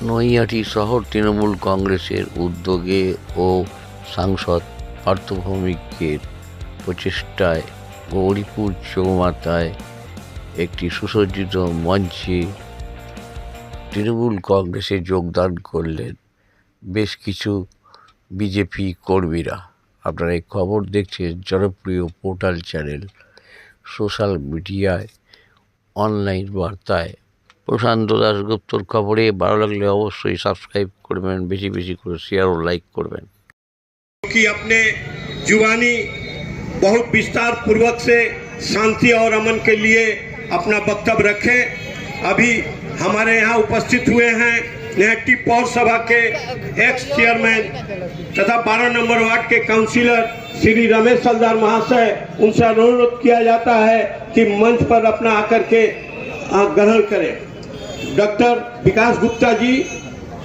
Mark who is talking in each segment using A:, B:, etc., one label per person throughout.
A: নৈহাটি শহর তৃণমূল কংগ্রেসের উদ্যোগে ও সাংসদ পার্থ ভৌমিকের প্রচেষ্টায় গৌরীপুর চৌমাথায় একটি সুসজ্জিত মঞ্চে তৃণমূল কংগ্রেসে যোগদান করলেন বেশ কিছু বিজেপি কর্মীরা। আপনারা এই খবর দেখছেন জনপ্রিয় পোর্টাল চ্যানেল সোশ্যাল মিডিয়ায় অনলাইন বার্তায়। প্রশান্ত দাশগুপ্তর খবরে ভালো লাগলে অবশ্যই সাবস্ক্রাইব করবেন, বেশি বেশি করে শেয়ার ও লাইক করবেন।
B: कि अपने जुबानी बहुत विस्तार पूर्वक से शांति और अमन के लिए अपना वक्तव्य रखे। अभी हमारे यहाँ उपस्थित हुए हैं नैहट्टी पौर सभा के एक्स चेयरमैन तथा 12 नंबर वार्ड के काउंसिलर श्री रमेश सलदार महाशय। उनसे अनुरोध किया जाता है कि मंच पर अपना आकर के ग्रहण करें। डॉक्टर विकास गुप्ता जी,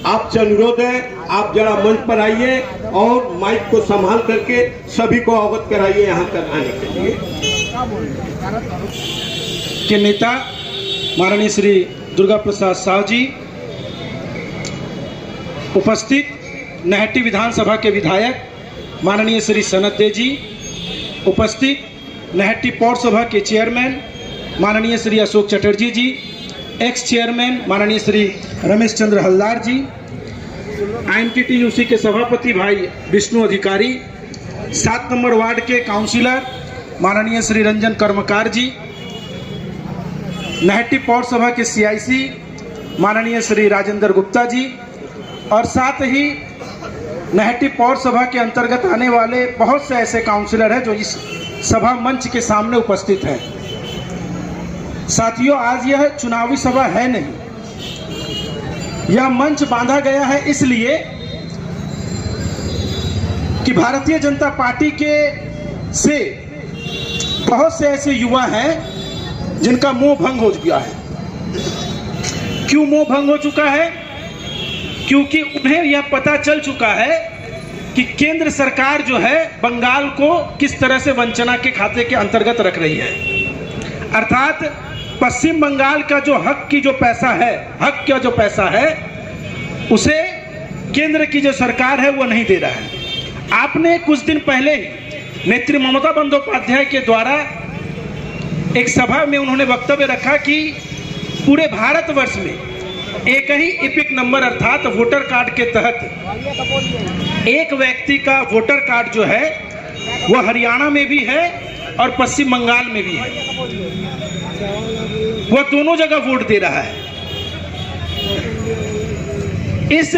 B: आपसे अनुरोध है, आप जरा मंच पर आइए और माइक को संभाल करके सभी को अवगत कराइए यहाँ तक आने के लिए।
C: के नेता माननीय श्री दुर्गा प्रसाद साहू जी, उपस्थित नैहट्टी विधानसभा के विधायक माननीय श्री सनत दे जी, उपस्थित नैहट्टी पौर सभा के चेयरमैन माननीय श्री अशोक चटर्जी जी, एक्स चेयरमैन माननीय श्री रमेश चंद्र हल्दार जी, INTTUC के सभापति भाई विष्णु अधिकारी, 7 नंबर वार्ड के काउंसिलर माननीय श्री रंजन कर्मकार जी, नैहट्टी पौर सभा के CIC माननीय श्री राजेंद्र गुप्ता जी, और साथ ही नैहट्टी पौर सभा के अंतर्गत आने वाले बहुत से ऐसे काउंसिलर हैं जो इस सभा मंच के सामने उपस्थित हैं। साथियों, आज यह चुनावी सभा है नहीं, यह मंच बांधा गया है इसलिए कि भारतीय जनता पार्टी के से बहुत से ऐसे युवा हैं जिनका मोह भंग हो गया है। क्यों मोह भंग हो चुका है? क्योंकि उन्हें यह पता चल चुका है कि केंद्र सरकार जो है बंगाल को किस तरह से वंचना के खाते के अंतर्गत रख रही है। अर्थात पश्चिम बंगाल का जो हक का जो पैसा है उसे केंद्र की जो सरकार है वो नहीं दे रहा है। आपने कुछ दिन पहले ही नेत्री ममता बंदोपाध्याय के द्वारा एक सभा में उन्होंने वक्तव्य रखा कि पूरे भारतवर्ष में एक ही इपिक नंबर अर्थात वोटर कार्ड के तहत एक व्यक्ति का वोटर कार्ड जो है वह हरियाणा में भी है और पश्चिम बंगाल में भी है। वह दोनों जगह वोट दे रहा है। इस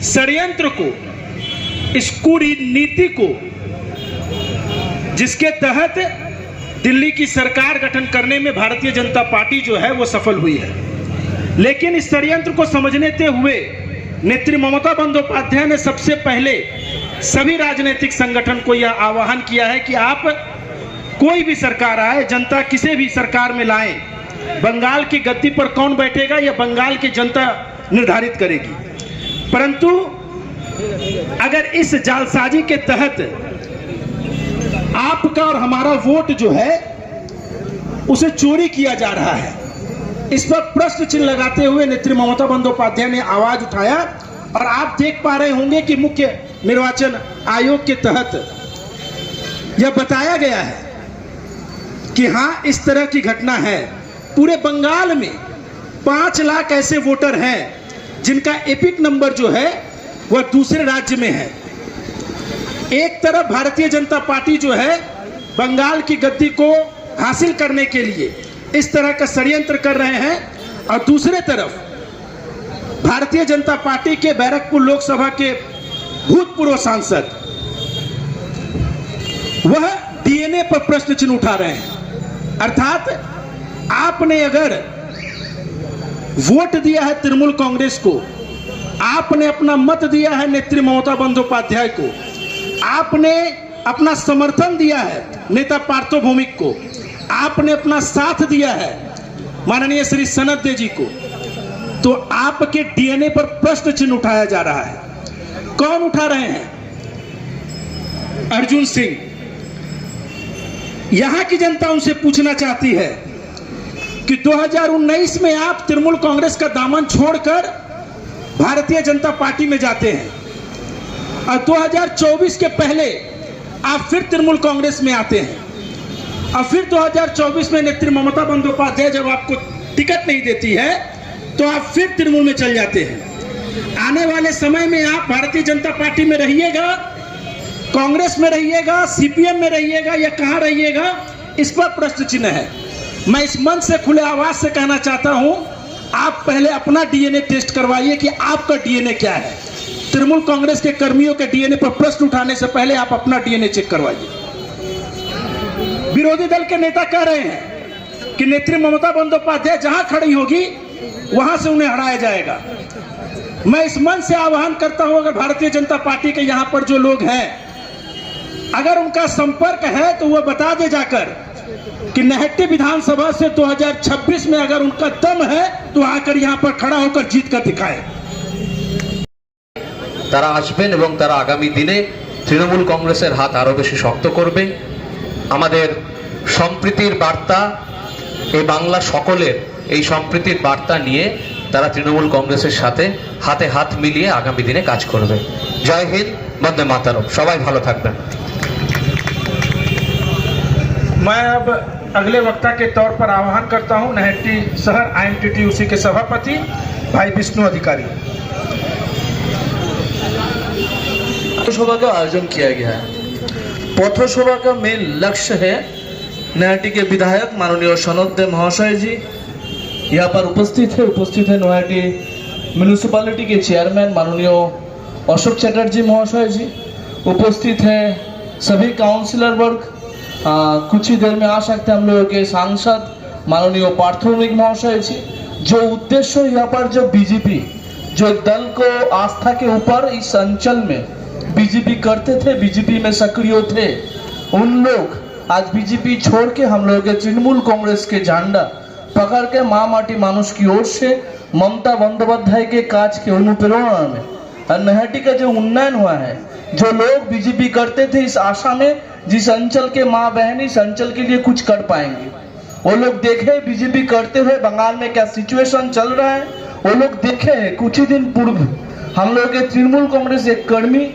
C: षड्यंत्र को, इस कुरीति को, जिसके तहत दिल्ली की सरकार गठन करने में भारतीय जनता पार्टी जो है वो सफल हुई है, लेकिन इस षड्यंत्र को समझने हुए नेत्री ममता बंदोपाध्याय ने सबसे पहले सभी राजनीतिक संगठन को यह आह्वान किया है कि आप कोई भी सरकार आए, जनता किसी भी सरकार में लाएं, बंगाल की गद्दी पर कौन बैठेगा यह बंगाल की जनता निर्धारित करेगी। परंतु अगर इस जालसाजी के तहत आपका और हमारा वोट जो है उसे चोरी किया जा रहा है, इस पर प्रश्न चिन्ह लगाते हुए नेत्री ममता बंदोपाध्याय ने आवाज उठाया। और आप देख पा रहे होंगे कि मुख्य निर्वाचन आयोग के तहत यह बताया गया है कि हाँ, इस तरह की घटना है। पूरे बंगाल में 5 लाख ऐसे वोटर हैं जिनका एपिक नंबर जो है वह दूसरे राज्य में है। एक तरफ भारतीय जनता पार्टी जो है बंगाल की गद्दी को हासिल करने के लिए इस तरह का षड्यंत्र कर रहे हैं, और दूसरे तरफ भारतीय जनता पार्टी के बैरकपुर लोकसभा के भूतपूर्व सांसद वह DNA पर प्रश्न चिन्ह उठा रहे हैं। अर्थात आपने अगर वोट दिया है तृणमूल कांग्रेस को, आपने अपना मत दिया है नेत्री ममता बंदोपाध्याय को, आपने अपना समर्थन दिया है नेता पार्थ भौमिक को, आपने अपना साथ दिया है माननीय श्री सनत दे जी को, तो आपके DNA पर प्रश्न चिन्ह उठाया जा रहा है। कौन उठा रहे हैं? अर्जुन सिंह। यहां की जनता उनसे पूछना चाहती है कि 2019 में आप तृणमूल कांग्रेस का दामन छोड़कर भारतीय जनता पार्टी में जाते हैं और 2024 के पहले आप फिर तृणमूल कांग्रेस में आते हैं और फिर 2024 में नेत्री ममता बंदोपाध्याय जब आपको टिकट नहीं देती है तो आप फिर तृणमूल में चल जाते हैं। आने वाले समय में आप भारतीय जनता पार्टी में रहिएगा, कांग्रेस में रहिएगा, सीपीएम में रहिएगा या कहां रहिएगा, इस पर प्रश्न चिन्ह है। मैं इस मंच से खुले आवाज से कहना चाहता हूं, आप पहले अपना डीएनए टेस्ट करवाइए कि आपका डीएनए क्या है। तृणमूल कांग्रेस के कर्मियों के डीएनए पर प्रश्न उठाने से पहले आप अपना डीएनए चेक करवाइए। विरोधी दल के नेता कह रहे हैं कि नेत्री ममता बंदोपाध्याय जहां खड़ी होगी वहां से उन्हें हटाया जाएगा। मैं इस मंच से आह्वान करता हूं, अगर भारतीय जनता पार्टी के यहां पर जो लोग हैं, अगर उनका संपर्क है तो वह बता दे जाकर कि नहट्टी विधानसभा से 2026 में अगर उनका दम है तो आकर यहां पर खड़ा होकर जीत कर दिखाए।
D: তারা আসবেন এবং তারা আগামী দিনে তৃণমূল কংগ্রেসের হাত আরো বেশি শক্ত করবে। আমাদের সম্প্রীতির বার্তা, এই বাংলা সকলের এই সম্প্রীতির বার্তা নিয়ে তারা তৃণমূল কংগ্রেসের সাথে হাতে হাত মিলিয়ে আগামী দিনে কাজ করবে। জয় হিন্দ, বন্দে মাতরম। সবাই ভালো থাকবেন।
C: मैं अब अगले वक्ता के तौर पर आह्वान करता हूं नहट्टी शहर आईएनटीटीयूसी के सभापति भाई विष्णु अधिकारी।
E: पथसभा का आयोजन किया गया है। पथसभा का मेन लक्ष्य है नहट्टी के विधायक माननीय सनत दे महाशय जी यहाँ पर उपस्थित है नहट्टी म्यूनिसिपैलिटी के चेयरमैन माननीय अशोक चटर्जी महाशय जी उपस्थित है, सभी काउंसिलर वर्ग, कुछ ही देर में आ सकते हैं हम लोगों के सांसद माननीय पार्थभौमिक महाशय जी। जो उद्देश्य यहाँ पर जो बीजेपी जो दल को आस्था के ऊपर इस अंचल में बीजेपी करते थे, बीजेपी में सक्रिय थे, उन लोग आज बीजेपी छोड़ के हम लोग के तृणमूल कांग्रेस के झंडा पकड़ के माँ माटी मानुष की ओर से ममता बंदोपाध्याय के काज के अनुप्रेरणा में और नहट्टी का जो उन्नयन हुआ है, जो लोग बीजेपी करते थे इस आशा में जिस अंचल के माँ बहन इस अंचल के लिए कुछ कर पाएंगे, वो लोग देखे बीजेपी करते हुए बंगाल में क्या सिचुएशन चल रहा है, वो लोग देखे हैं। कुछ ही दिन पूर्व हम लोग के तृणमूल कांग्रेस एक कर्मी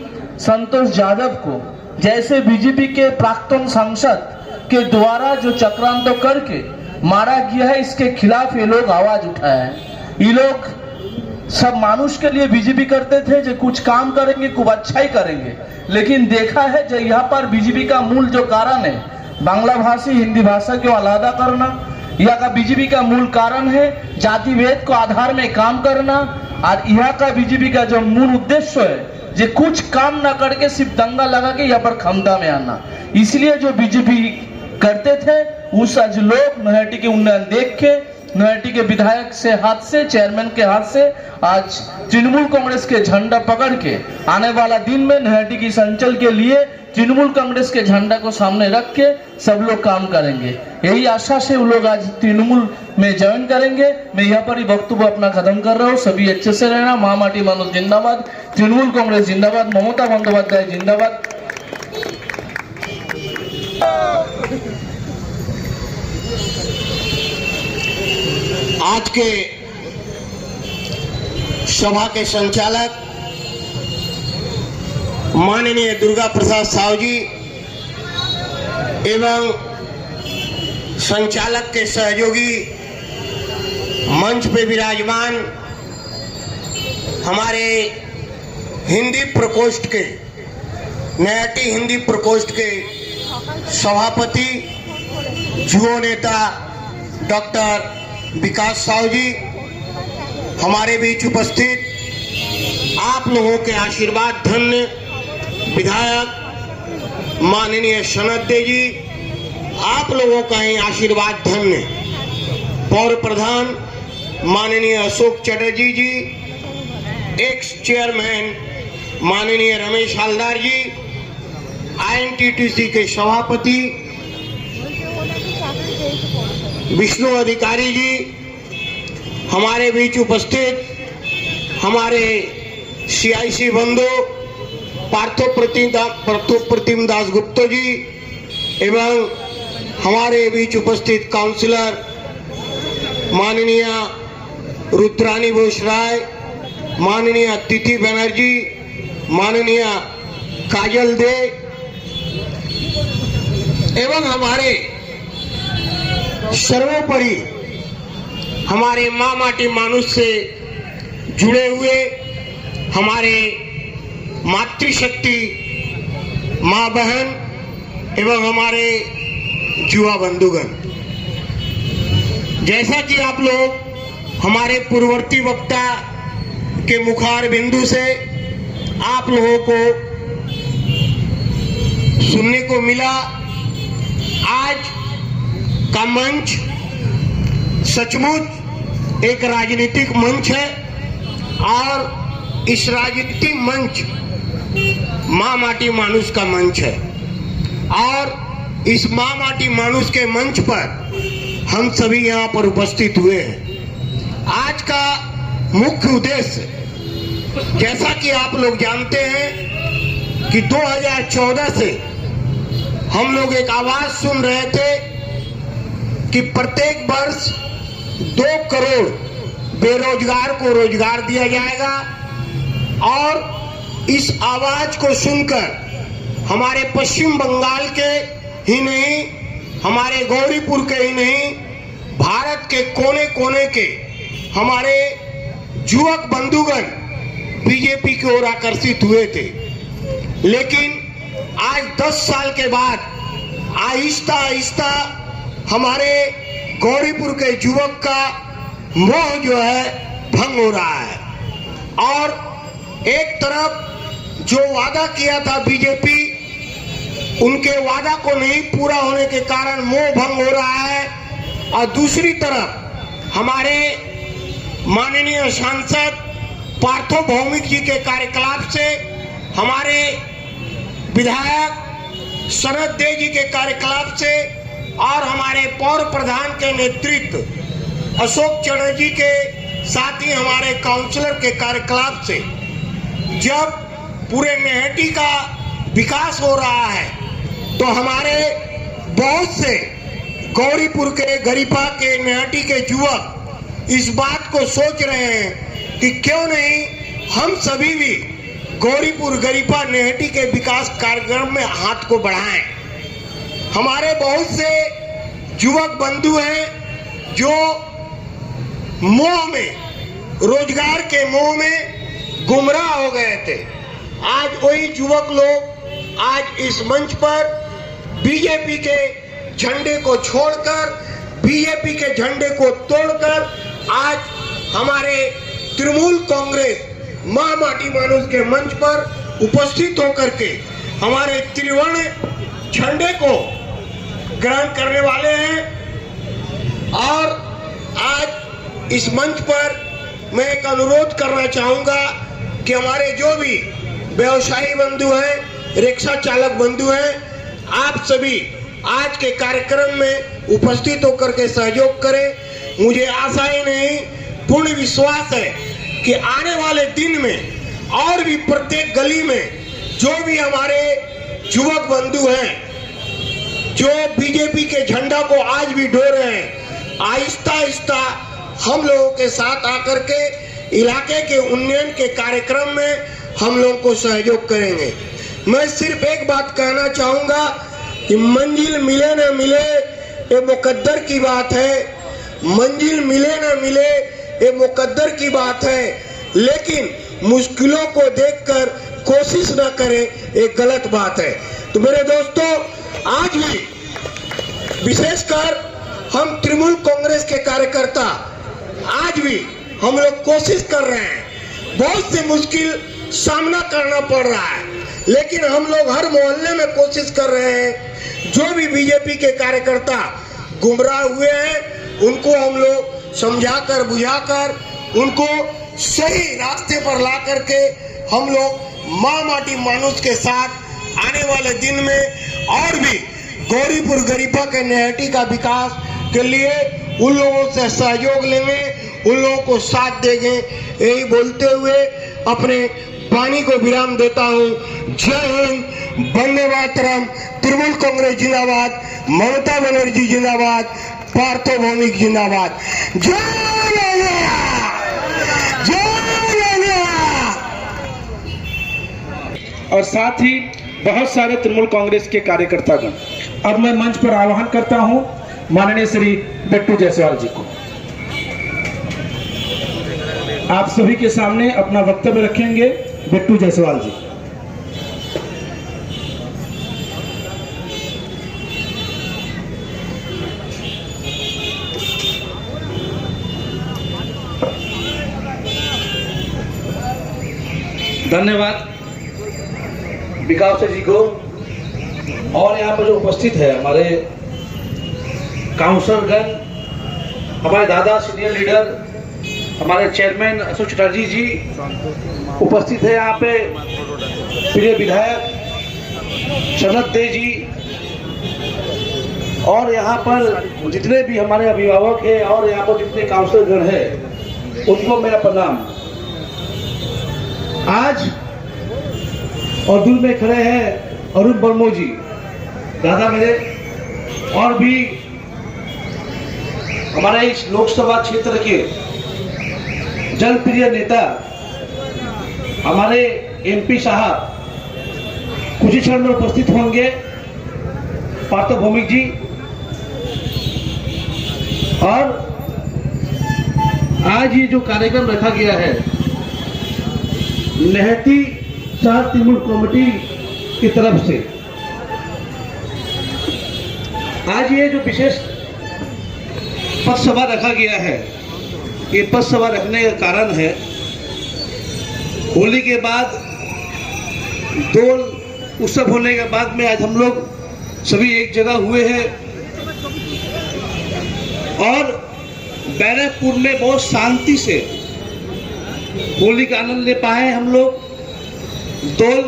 E: संतोष यादव को जैसे बीजेपी के प्राक्तन सांसद के द्वारा जो चक्रांत करके मारा गया है, इसके खिलाफ ये लोग आवाज उठाए हैं। ये लोग सब मानुष के लिए बीजेपी करते थे, जो कुछ काम करेंगे कुछ अच्छा ही करेंगे, लेकिन देखा है जो यहाँ पर बीजेपी का मूल जो कारण है बांग्ला भाषी हिंदी भाषा को अलग करना, यहाँ का बीजेपी का मूल कारण है जाति भेद को आधार में काम करना, और यहाँ का बीजेपी का जो मूल उद्देश्य है जो कुछ काम ना करके सिर्फ दंगा लगा के यहाँ पर क्षमता में आना। इसलिए जो बीजेपी करते थे उस आज लोग नहट्टी के उन्नयन देख के नहट्टी के विधायक से हाथ से चेयरमैन के हाथ से आज तृणमूल कांग्रेस के झंडा पकड़ के आने वाला दिन में नहट्टी की संचल के लिए तृणमूल कांग्रेस के झंडा को सामने रख के सब लोग काम करेंगे। यही आशा से वो लोग आज तृणमूल में ज्वाइन करेंगे। मैं यहाँ पर ही वक्तव्य अपना खत्म कर रहा हूँ। सभी अच्छे से रहना। महामाटी मानुष जिंदाबाद, तृणमूल कांग्रेस जिंदाबाद, ममता बंदोपाध्याय जिंदाबाद।
B: आज के सभा के संचालक माननीय दुर्गा प्रसाद साहू जी एवं संचालक के सहयोगी मंच पे विराजमान हमारे हिंदी प्रकोष्ठ के नहट्टी हिंदी प्रकोष्ठ के सभापति युवा नेता डॉक्टर विकास साहू जी, हमारे बीच उपस्थित आप लोगों के आशीर्वाद धन्य विधायक माननीय सनत दे जी, आप लोगों का ही आशीर्वाद धन्य पौर प्रधान माननीय अशोक चटर्जी जी, एक्स चेयरमैन माननीय रमेश हालदार जी, आईएनटीटीसी के सभापति विष्णु अधिकारी जी, हमारे बीच उपस्थित हमारे सीआईसी बंधु पार्थो प्रतिम दास गुप्ता जी एवं हमारे बीच उपस्थित काउंसिलर माननीय रुद्रानी बोस राय, माननीय तिथि बनर्जी, माननीय काजल दे एवं हमारे सर्वोपरि हमारे माँ माटी मानुष से जुड़े हुए हमारे मातृशक्ति माँ बहन एवं हमारे युवा बंधुगण, जैसा कि आप लोग हमारे पूर्ववर्ती वक्ता के मुखार बिंदु से आप लोगों को सुनने को मिला, आज का मंच सचमुच एक राजनीतिक मंच है और इस राजनीतिक मंच माँ माटी मानुष का मंच है और इस माँ माटी मानुष के मंच पर हम सभी यहाँ पर उपस्थित हुए हैं। आज का मुख्य उद्देश्य, जैसा कि आप लोग जानते हैं कि 2014 से हम लोग एक आवाज सुन रहे थे कि प्रत्येक वर्ष 2 करोड़ बेरोजगार को रोजगार दिया जाएगा और इस आवाज को सुनकर हमारे पश्चिम बंगाल के ही नहीं, हमारे गौरीपुर के ही नहीं, भारत के कोने कोने के हमारे युवक बंधुगण बीजेपी की ओर आकर्षित हुए थे। लेकिन आज 10 साल के बाद आहिस्ता आहिस्ता हमारे गौरीपुर के युवक का मोह जो है भंग हो रहा है और एक तरफ जो वादा किया था बीजेपी, उनके वादा को नहीं पूरा होने के कारण मोह भंग हो रहा है और दूसरी तरफ हमारे माननीय सांसद पार्थो भौमिक जी के कार्यकलाप से, हमारे विधायक शरद दे जी के कार्यकलाप से और हमारे पौर प्रधान के नेतृत्व अशोक चटर्जी के साथ ही हमारे काउंसलर के कार्यकलाप से जब पूरे नेहटी का विकास हो रहा है तो हमारे बहुत से गौरीपुर के, गरीपा के, नेहटी के युवक इस बात को सोच रहे हैं कि क्यों नहीं हम सभी भी गौरीपुर, गरीपा, नेहटी के विकास कार्यक्रम में हाथ को बढ़ाएं। हमारे बहुत से युवक बंधु हैं जो मोह में, रोजगार के मोह में गुमराह हो गए थे। आज वही युवक लोग आज इस मंच पर बीजेपी के झंडे को छोड़कर, बीजेपी के झंडे को तोड़कर आज हमारे तृणमूल कांग्रेस माँ माटी मानुष के मंच पर उपस्थित होकर के हमारे त्रिवर्ण झंडे को ग्रहण करने वाले हैं। और आज इस मंच पर मैं एक अनुरोध करना चाहूंगा कि हमारे जो भी व्यवसायी बंधु हैं, रिक्शा चालक बंधु हैं, आप सभी आज के कार्यक्रम में उपस्थित होकर के सहयोग करें। मुझे आशा ही नहीं, पूर्ण विश्वास है कि आने वाले दिन में और भी प्रत्येक गली में जो भी हमारे युवक बंधु हैं जो बीजेपी के झंडा को आज भी ढो रहे हैं, आहिस्ता आहिस्ता हम लोगों के साथ आकर के इलाके के उन्नयन के कार्यक्रम में हम लोगों को सहयोग करेंगे। मैं सिर्फ एक बात कहना चाहूंगा कि मंजिल मिले न मिले ये मुकद्दर की बात है, मंजिल मिले न मिले ये मुकद्दर की बात है, लेकिन मुश्किलों को देखकर कोशिश न करें ये गलत बात है। तो मेरे दोस्तों, आज भी विशेषकर हम तृणमूल कांग्रेस के कार्यकर्ता आज भी हम लोग कोशिश कर रहे हैं। बहुत से मुश्किल सामना करना पड़ रहा है, लेकिन हम लोग हर मोहल्ले में कोशिश कर रहे हैं। जो भी बीजेपी के कार्यकर्ता गुमराह हुए हैं उनको हम लोग समझाकर, बुझाकर, उनको सही रास्ते पर ला करके हम लोग माँ माटी मानुष के साथ आने वाले दिन में और भी गौरीपुर, गरीबा के नेहटी का विकास के लिए उन लोगों से सहयोग लेंगे, उन लोगों को साथ देंगे। यही बोलते हुए अपने वाणी को विराम देता हूँ। जय हिंद, वंदे मातरम, तृणमूल कांग्रेस जिंदाबाद, ममता बनर्जी जिंदाबाद, पार्थो भौमिक जिंदाबाद। जय जय
C: और साथ ही बहुत सारे तृणमूल कांग्रेस के कार्यकर्तागण। अब मैं मंच पर आह्वान करता हूं माननीय श्री बिट्टू जायसवाल जी को। आप सभी के सामने अपना वक्तव्य रखेंगे बिट्टू जायसवाल जी।
E: धन्यवाद विकास जी को। और यहाँ पर जो उपस्थित है हमारे काउंसलरगण, हमारे दादा सीनियर लीडर, हमारे चेयरमैन अशोक चटर्जी जी उपस्थित है यहाँ पे, प्रिय विधायक शरद दे जी, और यहाँ पर जितने भी हमारे अभिभावक हैं और यहाँ पर जितने काउंसलरगण हैं उनको मेरा प्रणाम। आज और दूर में खड़े हैं अरुण बर्मो जी, दादा मेरे, और भी हमारे इस लोकसभा क्षेत्र के जनप्रिय नेता हमारे एमपी साहब कुछ ही क्षण में उपस्थित होंगे, पार्थ भौमिक जी। और आज ये जो कार्यक्रम रखा गया है नेहटी शहर तृणमूल कमेटी की तरफ से, आज ये जो विशेष पथ सभा रखा गया है, ये पथ सभा रखने का कारण है होली के बाद दोल उत्सव होने के बाद में आज हम लोग सभी एक जगह हुए हैं और बैरकपुर में बहुत शांति से होली का आनंद ले पाए हम लोग, दोल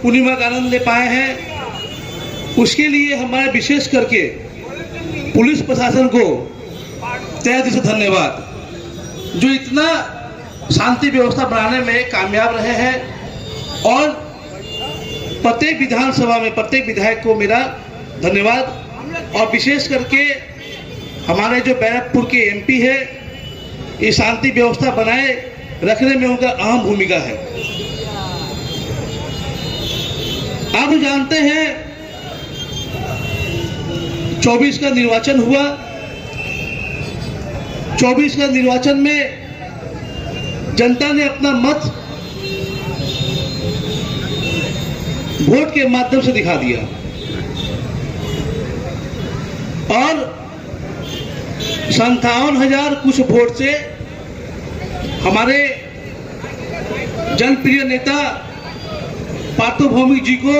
E: पूर्णिमा का आनंद ले पाए हैं। उसके लिए हमारे विशेष करके पुलिस प्रशासन को तहे दिल से धन्यवाद, जो इतना शांति व्यवस्था बनाने में कामयाब रहे हैं। और प्रत्येक विधानसभा में प्रत्येक विधायक को मेरा धन्यवाद। और विशेष करके हमारे जो बैरकपुर के एमपी है, ये शांति व्यवस्था बनाए रखने में उनका अहम भूमिका है। आप जानते हैं 24 का निर्वाचन हुआ, 24 का निर्वाचन में जनता ने अपना मत वोट के माध्यम से दिखा दिया और 57,000 कुछ वोट से हमारे जनप्रिय नेता पार्थ भौमिक जी को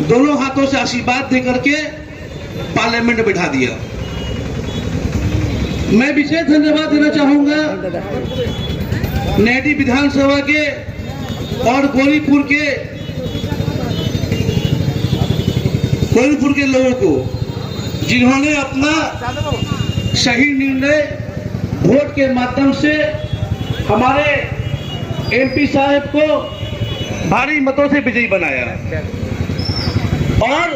E: दोनों हाथों से आशीर्वाद देकर के पार्लियामेंट में बिठा दिया। मैं विशेष धन्यवाद देना चाहूंगा नेहटी विधानसभा के और गोरीपुर के लोगों को, जिन्होंने अपना सही निर्णय वोट के माध्यम से हमारे एमपी साहब को भारी मतों से विजयी बनाया और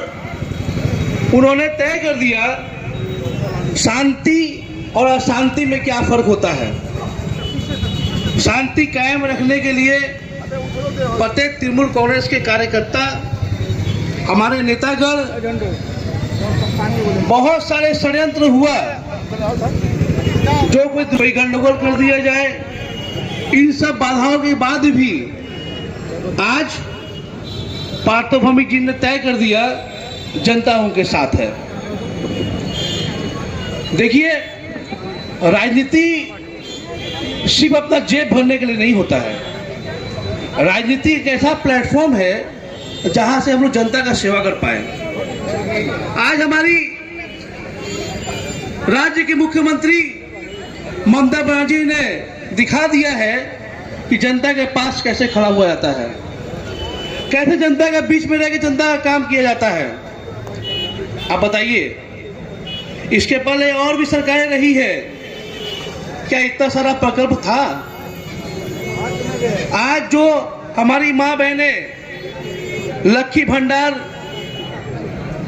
E: उन्होंने तय कर दिया शांति और अशांति में क्या फर्क होता है। शांति कायम रखने के लिए प्रत्येक तृणमूल कांग्रेस के कार्यकर्ता, हमारे नेतागण, बहुत सारे षड्यंत्र हुआ, जो कोई गंडगोल कर दिया जाए, इन सब बाधाओं के बाद भी आज पार्थ भौमिक जी ने तय कर दिया जनता उनके साथ है। देखिए, राजनीति सिर्फ अपना जेब भरने के लिए नहीं होता है। राजनीति एक ऐसा प्लेटफॉर्म है जहां से हम लोग जनता का सेवा कर पाए। आज हमारी राज्य के मुख्यमंत्री ममता बनर्जी ने दिखा दिया है कि जनता के पास कैसे खड़ा हुआ जाता है, कैसे जनता के बीच में रह के जनता का काम किया जाता है। आप बताइए, इसके पहले और भी सरकारें रही है, क्या इतना सारा प्रकल्प था? आज जो हमारी माँ बहने लक्ष्मी भंडार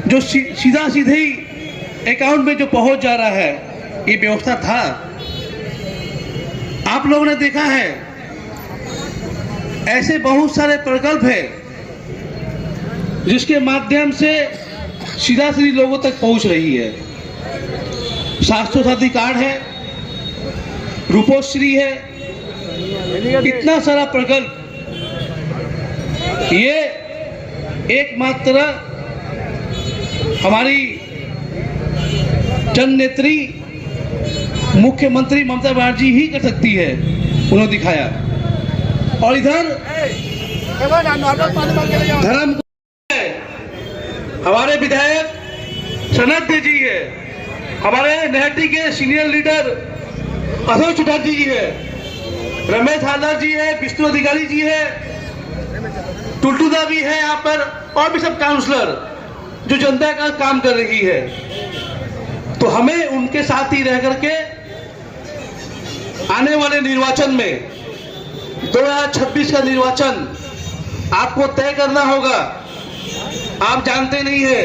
E: जो सीधा सीधे अकाउंट में जो पहुंच जा रहा है, ये व्यवस्था था? आप लोगों ने देखा है ऐसे बहुत सारे प्रकल्प हैं जिसके माध्यम से सीधा सीधी लोगों तक पहुंच रही है। स्वास्थ्य साथी कार्ड है, रूपोश्री है, इतना सारा प्रकल्प। ये एकमात्र हमारी जननेत्री मुख्यमंत्री ममता बनर्जी ही कर सकती है, उन्होंने दिखाया। और इधर धर्म हमारे विधायक सनत जी है, हमारे नेहटी के सीनियर लीडर अशोक चटर्जी जी है, रमेश हालदार जी है, विष्णु अधिकारी जी है, टुलटुदा भी है यहाँ पर, और भी सब काउंसलर जो जनता का काम कर रही है। तो हमें उनके साथ ही रह करके आने वाले निर्वाचन में 2026 का निर्वाचन आपको तय करना होगा। आप जानते नहीं है,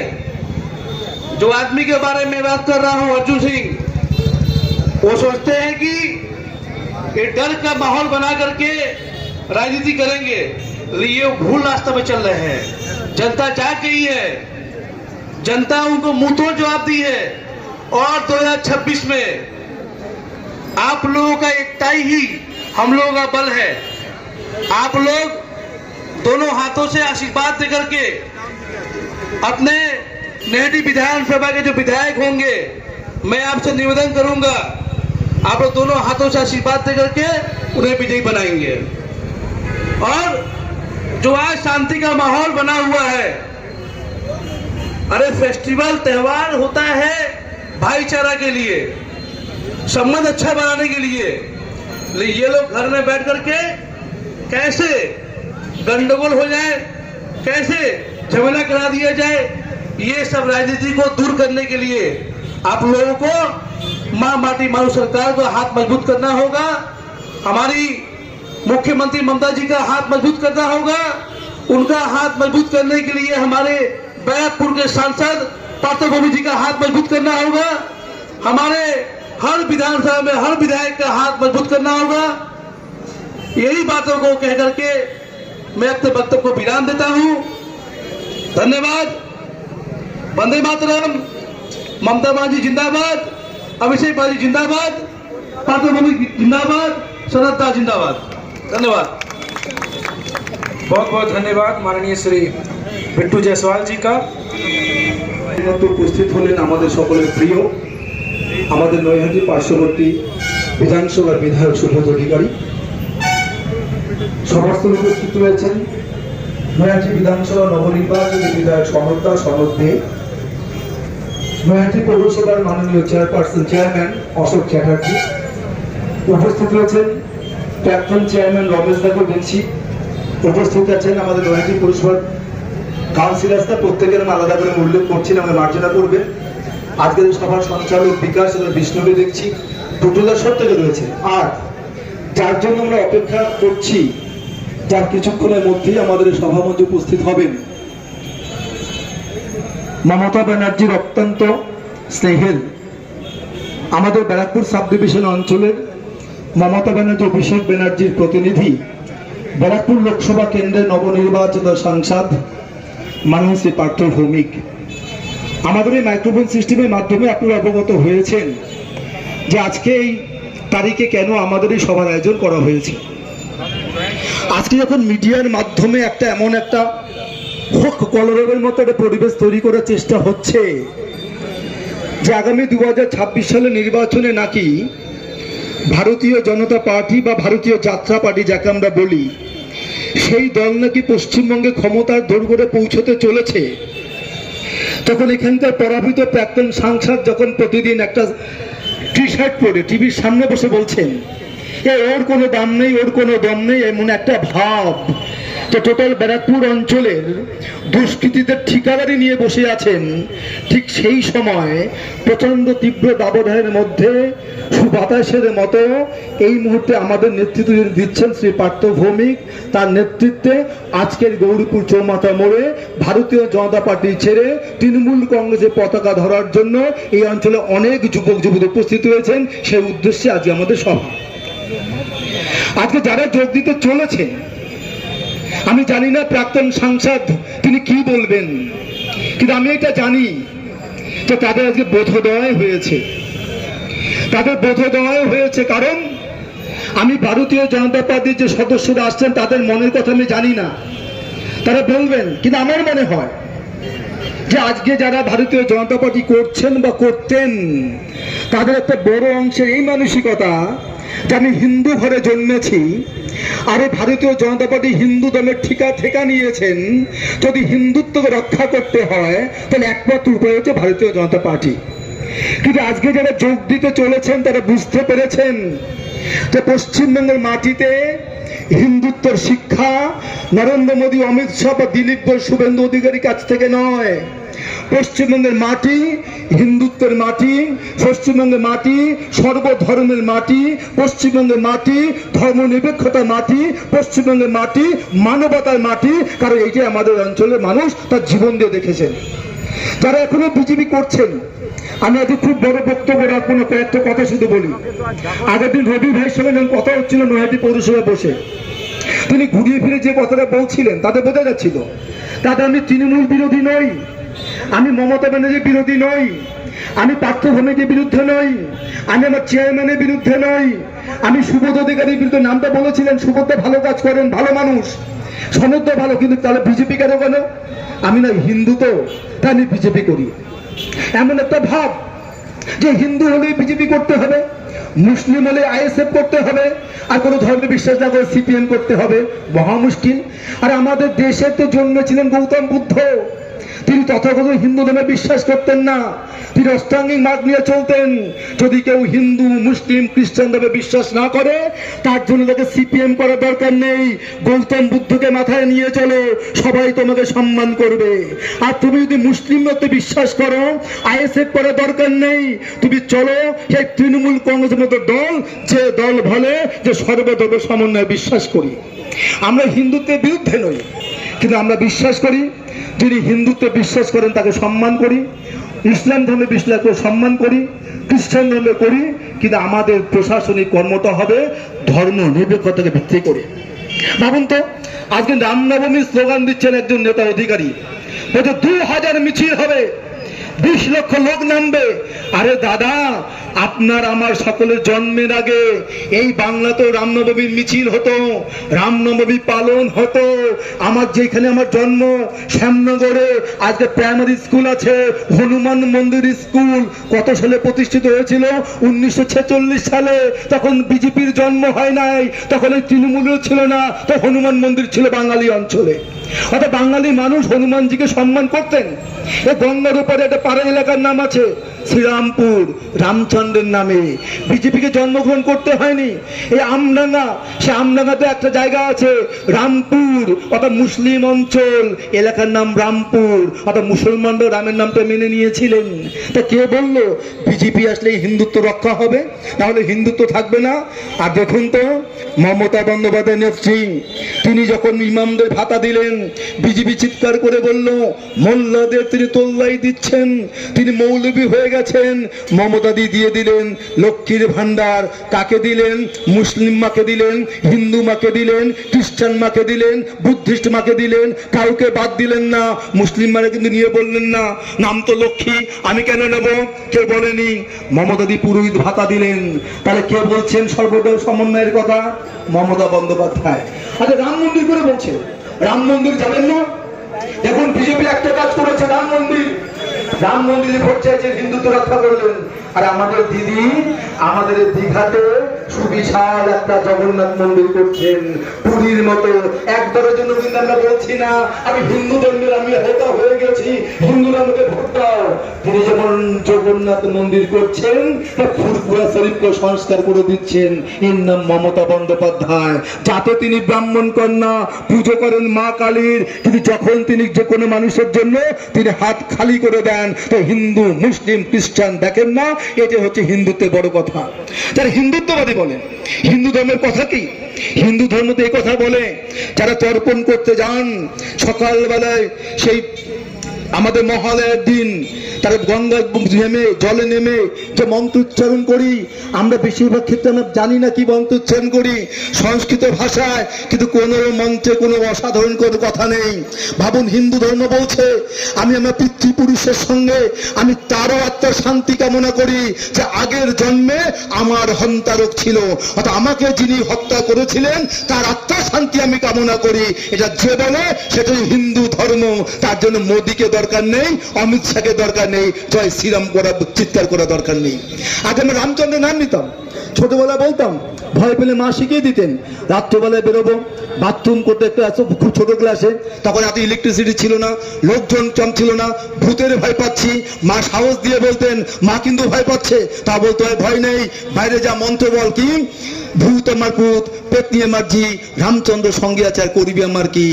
E: जो आदमी के बारे में बात कर रहा हूं अर्जुन सिंह, वो सोचते हैं कि ये डर का माहौल बना करके राजनीति करेंगे, लेकिन ये भूल रास्ते में चल रहे हैं। जनता जाग गई है, जनता उनको मुंहतोड़ जवाब दी है। और 2026 में आप लोगों का एकता ही हम लोगों का बल है। आप लोग दोनों हाथों से आशीर्वाद देकर के अपने नेहटी विधानसभा के जो विधायक होंगे, मैं आपसे निवेदन करूंगा, आप लोग दोनों हाथों से आशीर्वाद देकर के उन्हें विजयी बनाएंगे। और जो आज शांति का माहौल बना हुआ है, अरे फेस्टिवल त्योहार होता है भाईचारा के लिए, संबंध अच्छा बनाने के लिए, लेकिन ये लोग घर में बैठ करके कैसे गंडगोल हो जाए, कैसे झमेला करा दिया जाए, ये सब राजनीति को दूर करने के लिए आप लोगों को मां माटी मारू सरकार का हाथ मजबूत करना होगा। हमारी मुख्यमंत्री ममता जी का हाथ मजबूत करना होगा। उनका हाथ मजबूत करने के लिए हमारे बैरकपुर के सांसद पार्थभूमि जी का हाथ मजबूत करना होगा। हमारे हर विधानसभा में हर विधायक का हाथ मजबूत करना होगा। यही बातों को कह करके मैं अपने वक्तव्य को विराम देता हूं। धन्यवाद। वंदे मातरम। ममता बनर्जी जिंदाबाद, अभिषेक बनर्जी जिंदाबाद, पार्थभूमि जिंदाबाद, सनत जिंदाबाद। धन्यवाद।
C: बहुत बहुत धन्यवाद माननीय श्री बिट्टू जायसवाल जी का।
F: উপস্থিত হলেন আমাদের সকলের প্রিয়, আমাদের নৈহাটি পার্শ্ববর্তী বিধানসভার বিধায়ক সুব্রত অধিকারী। সভাস্থলে উপস্থিত রয়েছেন নৈহাটি বিধানসভা নবনির্বাচিত বিধায়ক সনদ দে, নৈহাটি পৌরসভার মাননীয় চেয়ারম্যান অশোক চ্যাটার্জি, উপস্থিত রয়েছেন প্রাক্তন চেয়ারম্যান রমেশ দাকে দেখছি, উপস্থিত আছেন আমাদের নৈহাটি পৌরসভার কাউন্সিলাররা, প্রত্যেকের আমি আলাদা করে উল্লেখ করছি না, আমরা মার্জনা করবেন। আজকের সভার সঞ্চালক বিকাশ এবং বিষ্ণুকে দেখছি, টুটুদা সব থেকে রয়েছে। আর যার জন্য আমরা অপেক্ষা করছি, যার কিছুক্ষণের মধ্যেই আমাদের সভামঞ্চে উপস্থিত হবেন মমতা ব্যানার্জির অত্যন্ত স্নেহের আমাদের ব্যারাকপুর সাব ডিভিশন অঞ্চলের মমতা ব্যানার্জি অভিষেক ব্যানার্জির প্রতিনিধি, ব্যারাকপুর লোকসভা কেন্দ্রের নবনির্বাচিত সাংসদ মাননীয় শ্রী পার্থ ভৌমিক। আমাদের এই মাইক্রোফোন সিস্টেমের মাধ্যমে আপনারা অবগত হয়েছেন যে আজকে এই তারিখে কেন আমাদের এই সভার আয়োজন করা হয়েছে। আজকে যখন মিডিয়ার মাধ্যমে এমন একটা কলরবের মতো একটা পরিবেশ তৈরি করার চেষ্টা হচ্ছে যে আগামী 2026 সালে নির্বাচনে নাকি ভারতীয় জনতা পার্টি বা ভারতীয় যাত্রা পার্টি যাকে আমরা বলি, সেই দল নাকি পশ্চিমবঙ্গে ক্ষমতার দোরগোড়ে পৌঁছতে চলেছে, তখন এখানকার পরাভূত প্রাক্তন সাংসদ যখন প্রতিদিন একটা টি শার্ট পরে টিভির সামনে বসে বলছেন ওর কোনো দাম নেই, ওর কোনো দম নেই, এমন একটা ভাব যে টোটাল ব্যারাকপুর অঞ্চলের দুষ্কৃতীদের ঠিকাদারি নিয়ে বসে আছেন, ঠিক সেই সময় প্রচন্ড তীব্র দাবদাহের মধ্যে সুবাতাসের মতো এই মুহূর্তে আমাদের নেতৃত্ব দিচ্ছেন শ্রী পার্থ ভৌমিক। তার নেতৃত্বে আজকের গৌরীপুর চৌমাথা মোড়ে ভারতীয় জনতা পার্টি ছেড়ে তৃণমূল কংগ্রেসের পতাকা ধরার জন্য এই অঞ্চলে অনেক যুবক যুবতী উপস্থিত হয়েছেন। সেই উদ্দেশ্যে আজকে আমাদের সভা। আজকে যারা যোগ দিতে চলেছে আমি জানি না প্রাক্তন সাংসদ তিনি কি বলবেন, কিন্তু আমি এটা জানি যে তাদের আজকে বোধোদয় হয়েছে। তাদের বোধোদয় হয়েছে, কারণ আমি ভারতীয় জনতা পার্টির যে সদস্যরা আসছেন তাদের মনের কথা আমি জানি না, তারা বলবেন, কিন্তু আমার মনে হয় যে আজকে যারা ভারতীয় জনতা পার্টি করছেন বা করতেন তাদের একটা বড় অংশের এই মানসিকতা যে আমি হিন্দু ঘরে জন্মেছি, আর এই ভারতীয় জনতা পার্টি হিন্দু ধর্মের ঠিকা নিয়েছেন, যদি হিন্দুত্বকে রক্ষা করতে হয় তাহলে একমাত্র উপায় হচ্ছে ভারতীয় জনতা পার্টি। কিন্তু আজকে যারা যোগ দিতে চলেছেন তারা বুঝতে পেরেছেন যে পশ্চিমবঙ্গের মাটিতে হিন্দুত্বের শিক্ষা নরেন্দ্র মোদী, অমিত শাহ বা দিলীপ ঘোষ, শুভেন্দু অধিকারীর কাছ থেকে নয়। পশ্চিমবঙ্গের মাটি হিন্দুত্বের মাটি, পশ্চিমবঙ্গের মাটি সর্বধর্মের মাটি, পশ্চিমবঙ্গের মাটি ধর্মনিরপেক্ষতার মাটি, পশ্চিমবঙ্গের মাটি মানবতার মাটি, কারণ এইটাই আমাদের অঞ্চলের মানুষ তার জীবন দিয়ে দেখেছেন। যারা এখনো বিজেপি করছেন, আমি আজকে খুব বড় বক্তব্য রাখবো না, কয়েকটা কথা শুধু বলি। আগের দিন রবি ভাইয়ের সঙ্গে যখন কথা হচ্ছিল নৈহাটি পৌরসভায় বসে, তিনি ঘুরিয়ে ফিরে যে কথাটা বলছিলেন তাতে বোঝা যাচ্ছিল তাতে আমি তৃণমূল বিরোধী নই, আমি মমতা ব্যানার্জির বিরোধী নই, আমি পার্থ ভৌমিকের বিরুদ্ধে নই, আমি আমার চেয়ারম্যানের বিরুদ্ধে নই, আমি সুবোধ অধিকারীর বিরুদ্ধে। নামটা বলেছিলেন, সুবোধ ভালো কাজ করেন, ভালো মানুষ, সনদ ভালো, কিন্তু তাহলে বিজেপি কেন? আমি না হিন্দু, তো তাই আমি বিজেপি করি। এমন একটা ভাব যে হিন্দু হলে বিজেপি করতে হবে, মুসলিম হলে আইএসএফ করতে হবে, আর কোনো ধর্মে বিশ্বাস না করে সিপিএম করতে হবে, মহা মুশকিল। আর আমাদের দেশে তো জন্মেছিলেন গৌতম বুদ্ধ, তিনি তথাকথিত হিন্দু ধর্মে বিশ্বাস করতেন না, তিনি অষ্টাঙ্গিক মার্গ নিয়ে চলতেন। যদি কেউ হিন্দু, মুসলিম, খ্রিস্টান ধর্মে বিশ্বাস না করে তার জন্য তাকে সিপিএম করার দরকার নেই, গৌতম বুদ্ধকে মাথায় নিয়ে চলো, সবাই তোমাকে সম্মান করবে। আর তুমি যদি মুসলিম মতে বিশ্বাস করো, আইএসএফ করার দরকার নেই, তুমি চলো সেই তৃণমূল কংগ্রেসের মতো দল, যে দল বলে যে সর্বধর্ম সমন্বয়ে বিশ্বাস করি। আমরা হিন্দুত্বের বিরুদ্ধে নই, কিন্তু আমরা বিশ্বাস করি যিনি হিন্দুত্বে বিশ্বাস করেন তাকে সম্মান করি, ইসলাম ধর্মে বিশ্বাস করে সম্মান করি, খ্রিস্টান ধর্মে করি, কিন্তু আমাদের প্রশাসনিক কর্মটা হবে ধর্ম নিরপেক্ষতাকে ভিত্তি করে। ভাবুন তো, আজকে রামনবমীর স্লোগান দিচ্ছেন একজন নেতা অধিকারী, বলছে 2000 মিছিল হবে, 20 লক্ষ লোক নামবে। আরে দাদা, আপনার আমার সকলের জন্মের আগে এই বাংলাতেও রামনবমীর মিছিল হতো, রামনবমী পালন হতো। আমার যেখানে আমার জন্ম শ্যামনগরে আজকে প্রাইমারি স্কুল আছে, হনুমান মন্দির স্কুল। কত সালে প্রতিষ্ঠিত হয়েছিল? 1946 সালে। তখন বিজেপির জন্ম হয় নাই, তখন এই তৃণমূলও ছিল না, তো হনুমান মন্দির ছিল বাঙালি অঞ্চলে। অর্থাৎ বাঙালি মানুষ হনুমানজিকে সম্মান করতেন। এই গঙ্গার উপরে একটা পাড়া এলাকার নাম আছে শ্রীরামপুর, রামচন্দ্রের নামে। বিজেপিকে জন্মগ্রহণ করতে হয়নি। এই আমডাঙ্গা, সে আমডাঙ্গাতে একটা জায়গা আছে রামপুর, অর্থাৎ মুসলিম অঞ্চল, এলাকার নাম রামপুর, অর্থাৎ মুসলমানরা রামের নামটা মেনে নিয়েছিলেন। তা কে বললো বিজেপি আসলে হিন্দুত্ব রক্ষা হবে, নাহলে হিন্দুত্ব থাকবে না? আর দেখুন তো, মমতা বন্দ্যোপাধ্যায় নেত্রী, তিনি যখন ইমামদের ভাতা দিলেন, বিজেপি চিৎকার করে বলল মোল্লাদের তিনি তোল্লাই দিচ্ছেন, তিনি মৌলবী হয়ে গেছেন। মমতা দিয়ে দিলেন লক্ষ্মীর ভান্ডার। কাকে দিলেন? মুসলিম মাকে দিলেন, হিন্দু মাকে দিলেন, খ্রিস্টান মাকে দিলেন, বুদ্ধিস্ট মাকে দিলেন, কাউকে বাদ দিলেন না। মুসলিম মারা কিন্তু নিয়ে বললেন না নাম তো লক্ষ্মী, আমি কেন নেব? কেউ বলেনি। মমতা পুরোহিত ভাতা দিলেন। তাহলে কে বলছেন সর্বদলীয় সমন্বয়ের কথা? মমতা বন্দ্যোপাধ্যায়। আচ্ছা, রাম মন্দির করে বলছে, রাম মন্দির যাবেন না? এখন বিজেপি একটা কাজ করেছে, রাম মন্দিরে ভোট চাইছেন, হিন্দুত্ব রক্ষা করলেন। আর আমাদের দিদি আমাদের দীঘাতে সুবিশাল একটা জগন্নাথ মন্দির করছেন, পুরীর মতো। একবারের জন্য কিন্তু আমরা বলছি না আমি হিন্দু ধর্মের, আমি হতা হয়ে গেছি, হিন্দুরা আমাকে ভোট দাও। তিনি যেমন জগন্নাথ মন্দির করছেন, ফুরফুরা শরীফকে সংস্কার করে দিচ্ছেন। এর নাম মমতা বন্দ্যোপাধ্যায়। যাতে তিনি ব্রাহ্মণ কন্যা পুজো করেন মা কালীর, কিন্তু যখন তিনি যে কোনো মানুষের জন্য তিনি হাত খালি করে দেন, তো হিন্দু, মুসলিম, খ্রিস্টান দেখেন না। এটা হচ্ছে হিন্দুত্বের বড় কথা। যারা হিন্দুত্ববাদী বলেন, হিন্দু ধর্মের কথা কি? হিন্দু ধর্মতে এই কথা বলে, যারা তর্পণ করতে যান সকালবেলায়, সেই আমাদের মহালয়ের দিন তারা গঙ্গা নেমে জলে নেমে যে মন্ত্র উচ্চারণ করি, আমরা বেশিরভাগ ক্ষেত্রে আমরা জানি না কি মন্ত্র উচ্চারণ করি সংস্কৃত ভাষায়, কিন্তু কোনো মন্ত্রে কোনো অসাধারণ কোনো কথা নেই। ভাবুন, হিন্দু ধর্ম বলছে আমি আমার পিতৃপুরুষের সঙ্গে আমি তারও আত্মার শান্তি কামনা করি যে আগের জন্মে আমার হন্তারক ছিল, অর্থাৎ আমাকে যিনি হত্যা করেছিলেন তার আত্মার শান্তি আমি কামনা করি। এটা যে বলে সেটাই হিন্দু ধর্ম। তার জন্য মোদীকে দরকার নেই, অমিত শাহকে দরকার নেই, জয় শ্রীরাম করা চিৎকার করা দরকার নেই। আগে আমরা রামচন্দ্রের নাম নিতাম, ছোটবেলা বলতাম, ভয় পেলে মা শিখিয়ে দিতেন। রাত্রেবেলায় বেরোবো বাথরুম করতে, একটা খুব ছোট ক্লাসে, তখন এত ইলেকট্রিসিটি ছিল না, লোকজন কম ছিল না, ভূতের ভয় পাচ্ছি, মা সাহস দিয়ে বলতেন, মা কিন্তু ভয় পাচ্ছে, তা বলতে হয় ভয় নেই, বাইরে যা মন্ত্র বল, কি ভূত আমার পুত, পেতনি আমার জি, রামচন্দ্র সঙ্গে আছে আর করবি আমার কি।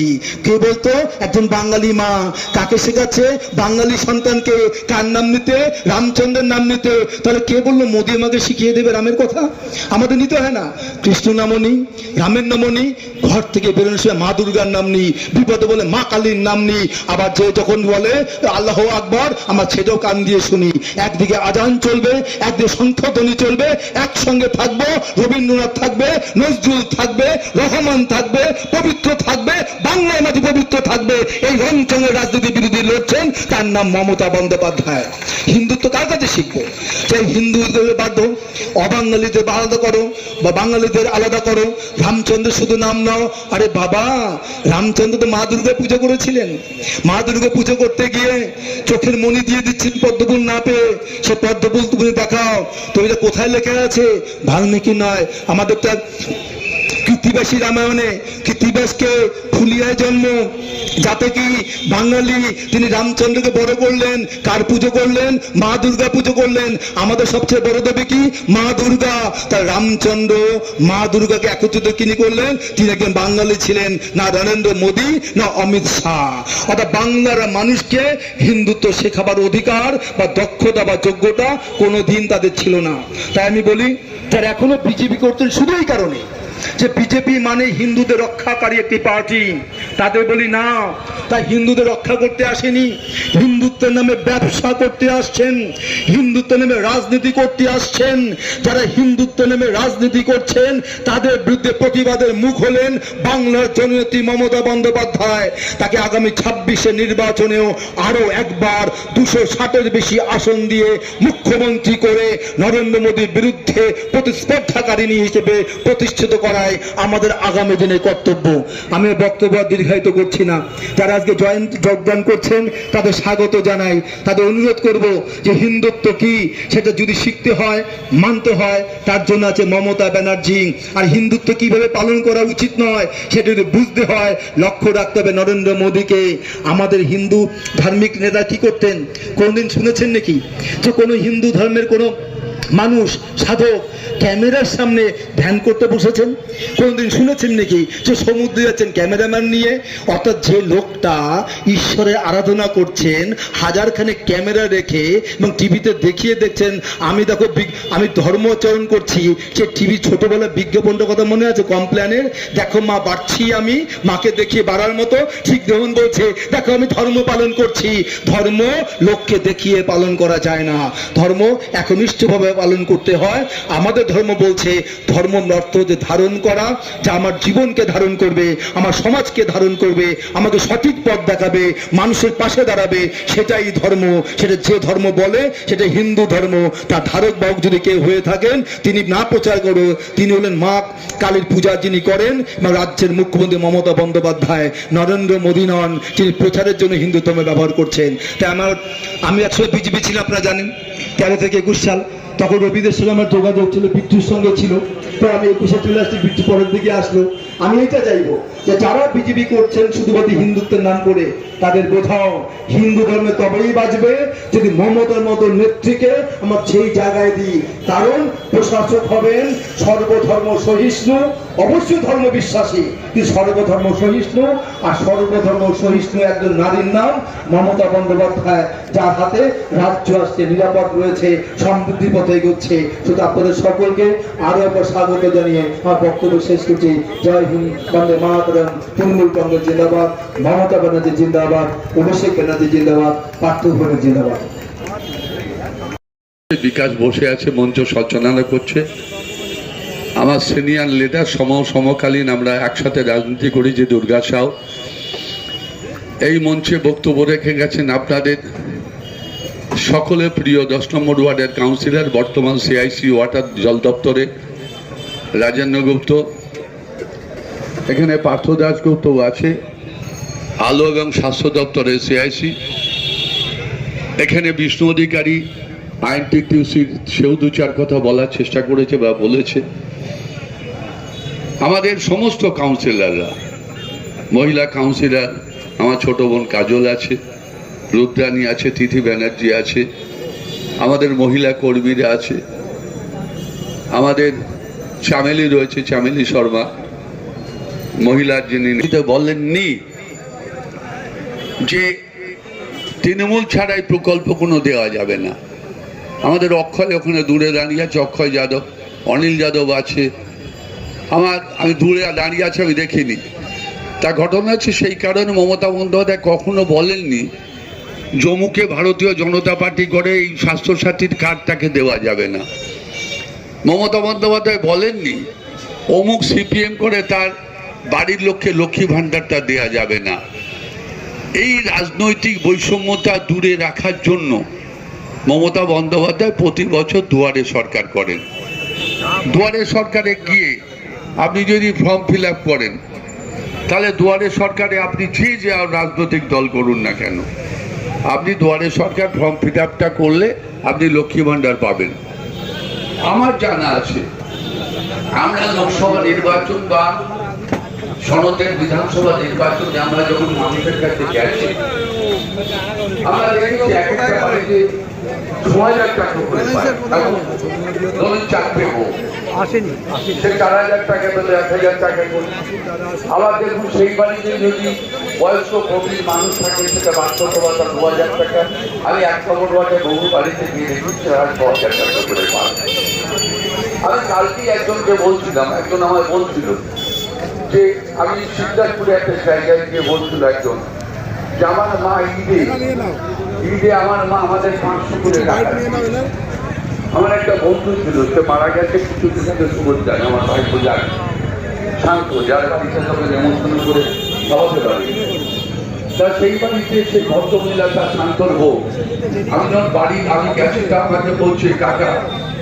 F: কে বলতো? একজন বাঙালি মা। কাকে শেখাচ্ছে? বাঙালি সন্তানকে। কার নাম নিতে? রামচন্দ্রের নাম নিতে। তাহলে কে বললো মোদী আমাকে শিখিয়ে দেবে রামের কথা? আমাদের নিতে হয় না। কৃষ্ণ নামও নি, রামের নামও নি, ঘর থেকে বেরোনোর সময় মা দুর্গার নাম নি, বিপদে বলে মা কালীর নাম নি, আবার যে যখন বলে আল্লাহ আকবর আমার সেটাও কান দিয়ে শুনি। একদিকে আজান চলবে, একদিকে শঙ্খধ্বনি চলবে, একসঙ্গে থাকবো, রবীন্দ্রনাথ থাকবে, নজরুল থাকবে, রহমান থাকবে, পবিত্র থাকবে, বাংলার মাটি পবিত্র থাকবে। এই রামচন্দ্রের রাজনীতি বিরোধী লড়ছেন, তার নাম মমতা বন্দ্যোপাধ্যায়। হিন্দুত্ব কার কাছে শিখবো? সেই হিন্দুদের বাধ্য অবাঙালিদের আলাদা করো বা বাঙালিদের আলাদা করো, রামচন্দ্র শুধু নাম নাও। আরে বাবা, রামচন্দ্র তো মা দুর্গা পুজো করেছিলেন, মা দুর্গা পুজো করতে গিয়ে চোখের মণি দিয়ে দিচ্ছেন পদ্মফুল না পেয়ে, সে পদ্মফুল তুমি দেখাও, তো এটা কোথায় লেখা আছে? বাল্মীকি নয়, আমাদের তার কৃত্তিবাসী রামায়ণে কৃত্তিবাসকে ফুলিয়ায় জন্ম, যাতে কি বাঙালি তিনি রামচন্দ্রকে বড় করলেন। কার পুজো করলেন? মা দুর্গা পুজো করলেন। আমাদের সবচেয়ে বড় দেবী কি? মা দুর্গা। তার রামচন্দ্র মা দুর্গাকে একত্রিত কিনি করলেন? তিনি একজন বাঙালি ছিলেন, না নরেন্দ্র মোদী না অমিত শাহ। অর্থাৎ বাংলার মানুষকে হিন্দুত্ব শেখাবার অধিকার বা দক্ষতা বা যোগ্যতা কোনোদিন তাদের ছিল না। তাই আমি বলি, তারা এখনো বিজেপি করতেন শুধু এই কারণে যে বিজেপি মানে হিন্দুদের রক্ষাকারী একটি পার্টি। তাদের বলি না, তা হিন্দুদের রক্ষা করতে আসেনি, হিন্দুত্বের নামে ব্যবসা করতে আসছেন, হিন্দুত্বের নামে রাজনীতি করতে আসছেন। যারা হিন্দুত্বের নামে রাজনীতি করছেন তাদের বিরুদ্ধে প্রতিবাদের মুখ হলেন বাংলার জননেত্রী মমতা বন্দ্যোপাধ্যায়। তাকে আগামী 26-এ নির্বাচনেও আরো একবার 260-এর বেশি আসন দিয়ে মুখ্যমন্ত্রী করে নরেন্দ্র মোদীর বিরুদ্ধে প্রতিস্পর্ধাকারিণী হিসেবে প্রতিষ্ঠিত করাই আমাদের আগামী দিনের কর্তব্য। আমি বক্তব্য দীর্ঘায়িত করছি না। যারা আজকে যোগদান করছেন তাদের স্বাগত জানাই, তাদের অনুরোধ করব যে হিন্দুত্ব কি সেটা যদি শিখতে হয়, মানতে হয়, তার জন্য আছে মমতা ব্যানার্জি। আর হিন্দুত্ব কিভাবে পালন করা উচিত নয় সেটা যদি বুঝতে হয়, লক্ষ্য রাখতে হবে নরেন্দ্র মোদীকে। আমাদের হিন্দু ধার্মিক নেতা কি করতেন? কোনদিন শুনেছেন নাকি যে কোনো হিন্দু ধর্মের কোনো মানুষ সাধক ক্যামেরার সামনে ধ্যান করতে বসেছেন? কোনদিন শুনেছেন নাকি যে সমুদ্রে যাচ্ছেন ক্যামেরাম্যান নিয়ে? অর্থাৎ যে লোকটা ঈশ্বরের আরাধনা করছেন হাজারখানে ক্যামেরা রেখে এবং টিভিতে দেখিয়ে দেখছেন আমি দেখো আমি ধর্মাচরণ করছি, সে টিভি ছোটবেলা বিজ্ঞাপনটার কথা মনে আছে কমপ্ল্যানের? দেখো মা বাড়ছি, আমি মাকে দেখিয়ে বাড়ার মতো, ঠিক যেমন বলছে দেখো আমি ধর্ম পালন করছি। ধর্ম লোককে দেখিয়ে পালন করা যায় না, ধর্ম একনিষ্ঠভাবে পালন করতে হয়। আমাদের ধর্ম বলছে ধর্ম অর্থ যে ধারণ করা, যা আমার জীবনকে ধারণ করবে, আমার সমাজকে ধারণ করবে, আমাকে সঠিক পথ দেখাবে, মানুষের পাশে দাঁড়াবে, সেটাই ধর্ম। সেটা যে ধর্ম বলে সেটা হিন্দু ধর্ম। তার ধারক বাহক যদি কেউ হয়ে থাকেন তিনি না প্রচার করো, তিনি হলেন মা কালীর পূজা যিনি করেন এবং রাজ্যের মুখ্যমন্ত্রী মমতা বন্দ্যোপাধ্যায়, নরেন্দ্র মোদী নন, যিনি প্রচারের জন্য হিন্দু ধর্ম ব্যবহার করছেন। তাই আমি একসময় বিজেপি ছিলাম, আপনারা জানেন 13 থেকে 21 সাল, তখন রবিদের সঙ্গে আমার যোগাযোগ ছিল, বিট্টুর সঙ্গে ছিল। তো আমি 21-এ চলে আসছি, বিট্টু পরের দিকে আসলো। আমি এটা চাইবো যে যারা বিজেপি করছেন শুধুমাত্র হিন্দুত্বের নাম করে, তাদের বোঝাও হিন্দু ধর্মে তবেই বাঁচবে যদি মমতার মতো নেত্রীকে আমার সেই জায়গায় দিই। কারণ প্রশাসক হবেন সর্বধর্ম সহিষ্ণু, অবশ্যই ধর্ম বিশ্বাসী, কিন্তু সর্বধর্ম সহিষ্ণু। আর সর্বধর্ম সহিষ্ণু একজন নারীর নাম মমতা বন্দ্যোপাধ্যায়, যার হাতে রাজ্য আসছে, নিরাপদ রয়েছে, সমৃদ্ধির পথে এগোচ্ছে। শুধু আপনাদের সকলকে আরো একবার স্বাগত জানিয়ে আমার বক্তব্য শেষ করছি। জয় হিন্দ, বন্দে মাতরম, তৃণমূল কংগ্রেস জিন্দাবাদ, মমতা ব্যানার্জি জিন্দাবাদ, অভিষেক ব্যানার্জি জিন্দাবাদ, পার্থ ব্যানার্জি জিন্দাবাদ।
G: বিকাশ বসে আছে, মঞ্চ সঞ্চালনা করছে। আমার সিনিয়র লিডার সমকালীন আমরা একসাথে রাজনীতি করি যে দুর্গা সাউ এই মঞ্চে বক্তব্য রেখে গেছেন আপনাদের সকলে প্রিয় 10 নম্বর ওয়ার্ডের কাউন্সিলর, বর্তমান সিআইসি ওয়াটার জল দপ্তরে রাজেন্দ্র গুপ্ত, এখানে পার্থ দাশগুপ্ত আছে, আলো এবং স্বাস্থ্য দপ্তরের সিআইসি, এখানে বিষ্ণু অধিকারী আইন টিউসির সেও 2-4 কথা বলার চেষ্টা করেছে বা বলেছে। আমাদের সমস্ত কাউন্সিলররা, মহিলা কাউন্সিলর আমার ছোট বোন কাজল আছে, রুদ্রাণী আছে, তিথি ব্যানার্জি আছে, আমাদের মহিলা কর্মীরা আছে, আমাদের চামেলি রয়েছে, চামেলি শর্মা মহিলার যিনি বলেননি যে তৃণমূল ছাড়াই প্রকল্প কোনো দেওয়া যাবে না। আমাদের অক্ষয় ওখানে দূরে দাঁড়িয়ে আছে, অক্ষয় যাদব, অনিল যাদব আছে, আমি দূরে দাঁড়িয়ে আছে, আমি দেখিনি। তা ঘটনা হচ্ছে সেই কারণে মমতা বন্দ্যোপাধ্যায় কখনো বলেননি জম্মুকে ভারতীয় জনতা পার্টি করে এই স্বাস্থ্যসাথীর কার্ড তাকে দেওয়া যাবে না। মমতা বন্দ্যোপাধ্যায় বলেননি অমুক সিপিএম করে তার বাড়ির লোককে লক্ষ্মী ভাণ্ডারটা দেওয়া যাবে না। এই রাজনৈতিক বৈষম্যতা দূরে রাখার জন্য মমতা বন্দ্যোপাধ্যায় প্রতি বছর দুয়ারে সরকার করেন। দুয়ারে সরকারে গিয়ে আপনি যদি ফর্ম ফিল আপ করেন তাহলে দুয়ারে সরকারে আপনি যে রাজনৈতিক দল করুন না কেন, আপনি দুয়ারে সরকার ফর্ম ফিল আপটা করলে আপনি লক্ষ্মী ভাণ্ডার পাবেন। আমার জানা আছে আমরা লোকসভা নির্বাচন বা সনদের বিধানসভা নির্বাচনে আমরা যখন মানুষের কাছে গেছি আমরা দেখেছি একটা বাড়িতে 6,000 টাকা করে পায়, ধরুন 4 বউ সে 4,000 টাকা পেলে 1,000 টাকা করে। আবার দেখুন সেই বাড়িতে যদি বয়স্ক প্রবীণ মানুষ থাকে সেটা বার্ধক্য ভাতা 2,000 টাকা। আমি 1 নম্বর ওয়ার্ডে বহু বাড়িতে গিয়ে দেখেছি 6,000 টাকা করে পায়। আমি কালকেই একজনকে বলছিলাম, একজন আমায় বলছিল যে আমি সিদ্ধার্থপুরে একটা জায়গায় গিয়ে বলছিল একজন যে আমার মা ঈদে আমার মা আমাদের 500 করে টাকা। আমার একটা বন্ধু ছিল, সে মারা গেছে কিছুদিন আগে, সুবোধ, আমার ভাই পূজার শান্ত, যার বাড়িতে সবাই নেমন্তন্ন করে খাওয়াতে পারে। তা সেই বাড়িতে সেই ভদ্রমহিলা তার শান্তর বউ, আমি যখন আমি গেছি তা আমাকে বলছে কাকা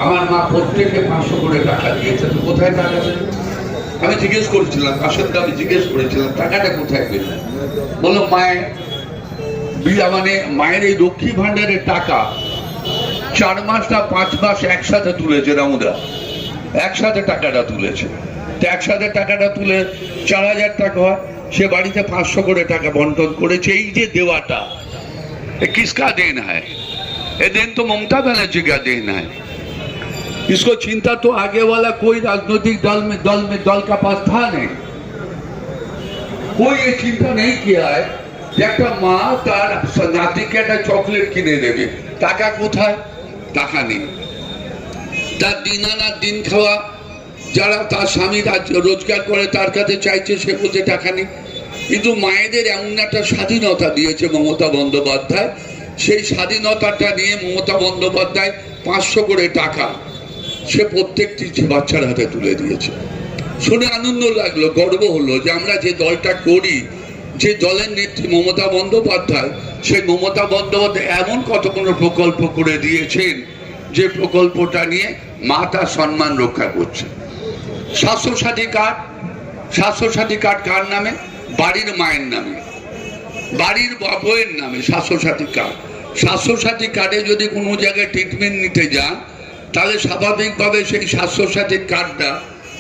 G: আমার মা প্রত্যেকে 500 করে টাকা দিয়েছে, তো কোথায় টাকা দেবে? আমি জিজ্ঞেস করেছিলাম, কাশেরকে আমি জিজ্ঞেস করেছিলাম টাকাটা কোথায় পেল? বললো মায়ের এই লক্ষ্মী ভাণ্ডারের টাকা 4 মাস না 5 মাস একসাথে তুলেছে, রামুদা একসাথে টাকাটা তুলেছে। তো একসাথে টাকাটা তুলে 4,000 টাকা হয়, সে বাড়িতে 500 করে টাকা বন্টন করেছে। এই যে देवाटा किसका देन है? ये देन तो ममता बनर्जी का देन है। इसको चिंता तो आगे वाला कोई राजनीतिक दल का पास था नहीं। कोई ये चिंता नहीं किया है একটা মা তার নাতিকে একটা চকলেট কিনে দেবে, টাকা কোথায়? টাকা নেই। তার দিন আনা দিন খাওয়া যারা তার স্বামী রোজগার করে তার কাছে চাইছে, সে বলছে টাকা নেই। কিন্তু মায়েদের এমন একটা স্বাধীনতা দিয়েছে মমতা বন্দ্যোপাধ্যায়, সেই স্বাধীনতাটা নিয়ে মমতা বন্দ্যোপাধ্যায় 500 করে টাকা সে প্রত্যেকটি বাচ্চার হাতে তুলে দিয়েছে। শুনে আনন্দ লাগলো, গর্ব হলো যে আমরা যে দলটা করি, যে দলের নেত্রী মমতা বন্দ্যোপাধ্যায়, সেই মমতা বন্দ্যোপাধ্যায় এমন কতগুলো প্রকল্প করে দিয়েছেন যে প্রকল্পটা নিয়ে মা তার সম্মান রক্ষা করছে। স্বাস্থ্যসাথী কার্ড কার নামে? বাড়ির মায়ের নামে, বাড়ির বউয়ের নামে স্বাস্থ্যসাথী কার্ড। স্বাস্থ্যসাথী কার্ডে যদি কোনো জায়গায় ট্রিটমেন্ট নিতে যান তাহলে স্বাভাবিকভাবে সেই স্বাস্থ্যসাথী কার্ডটা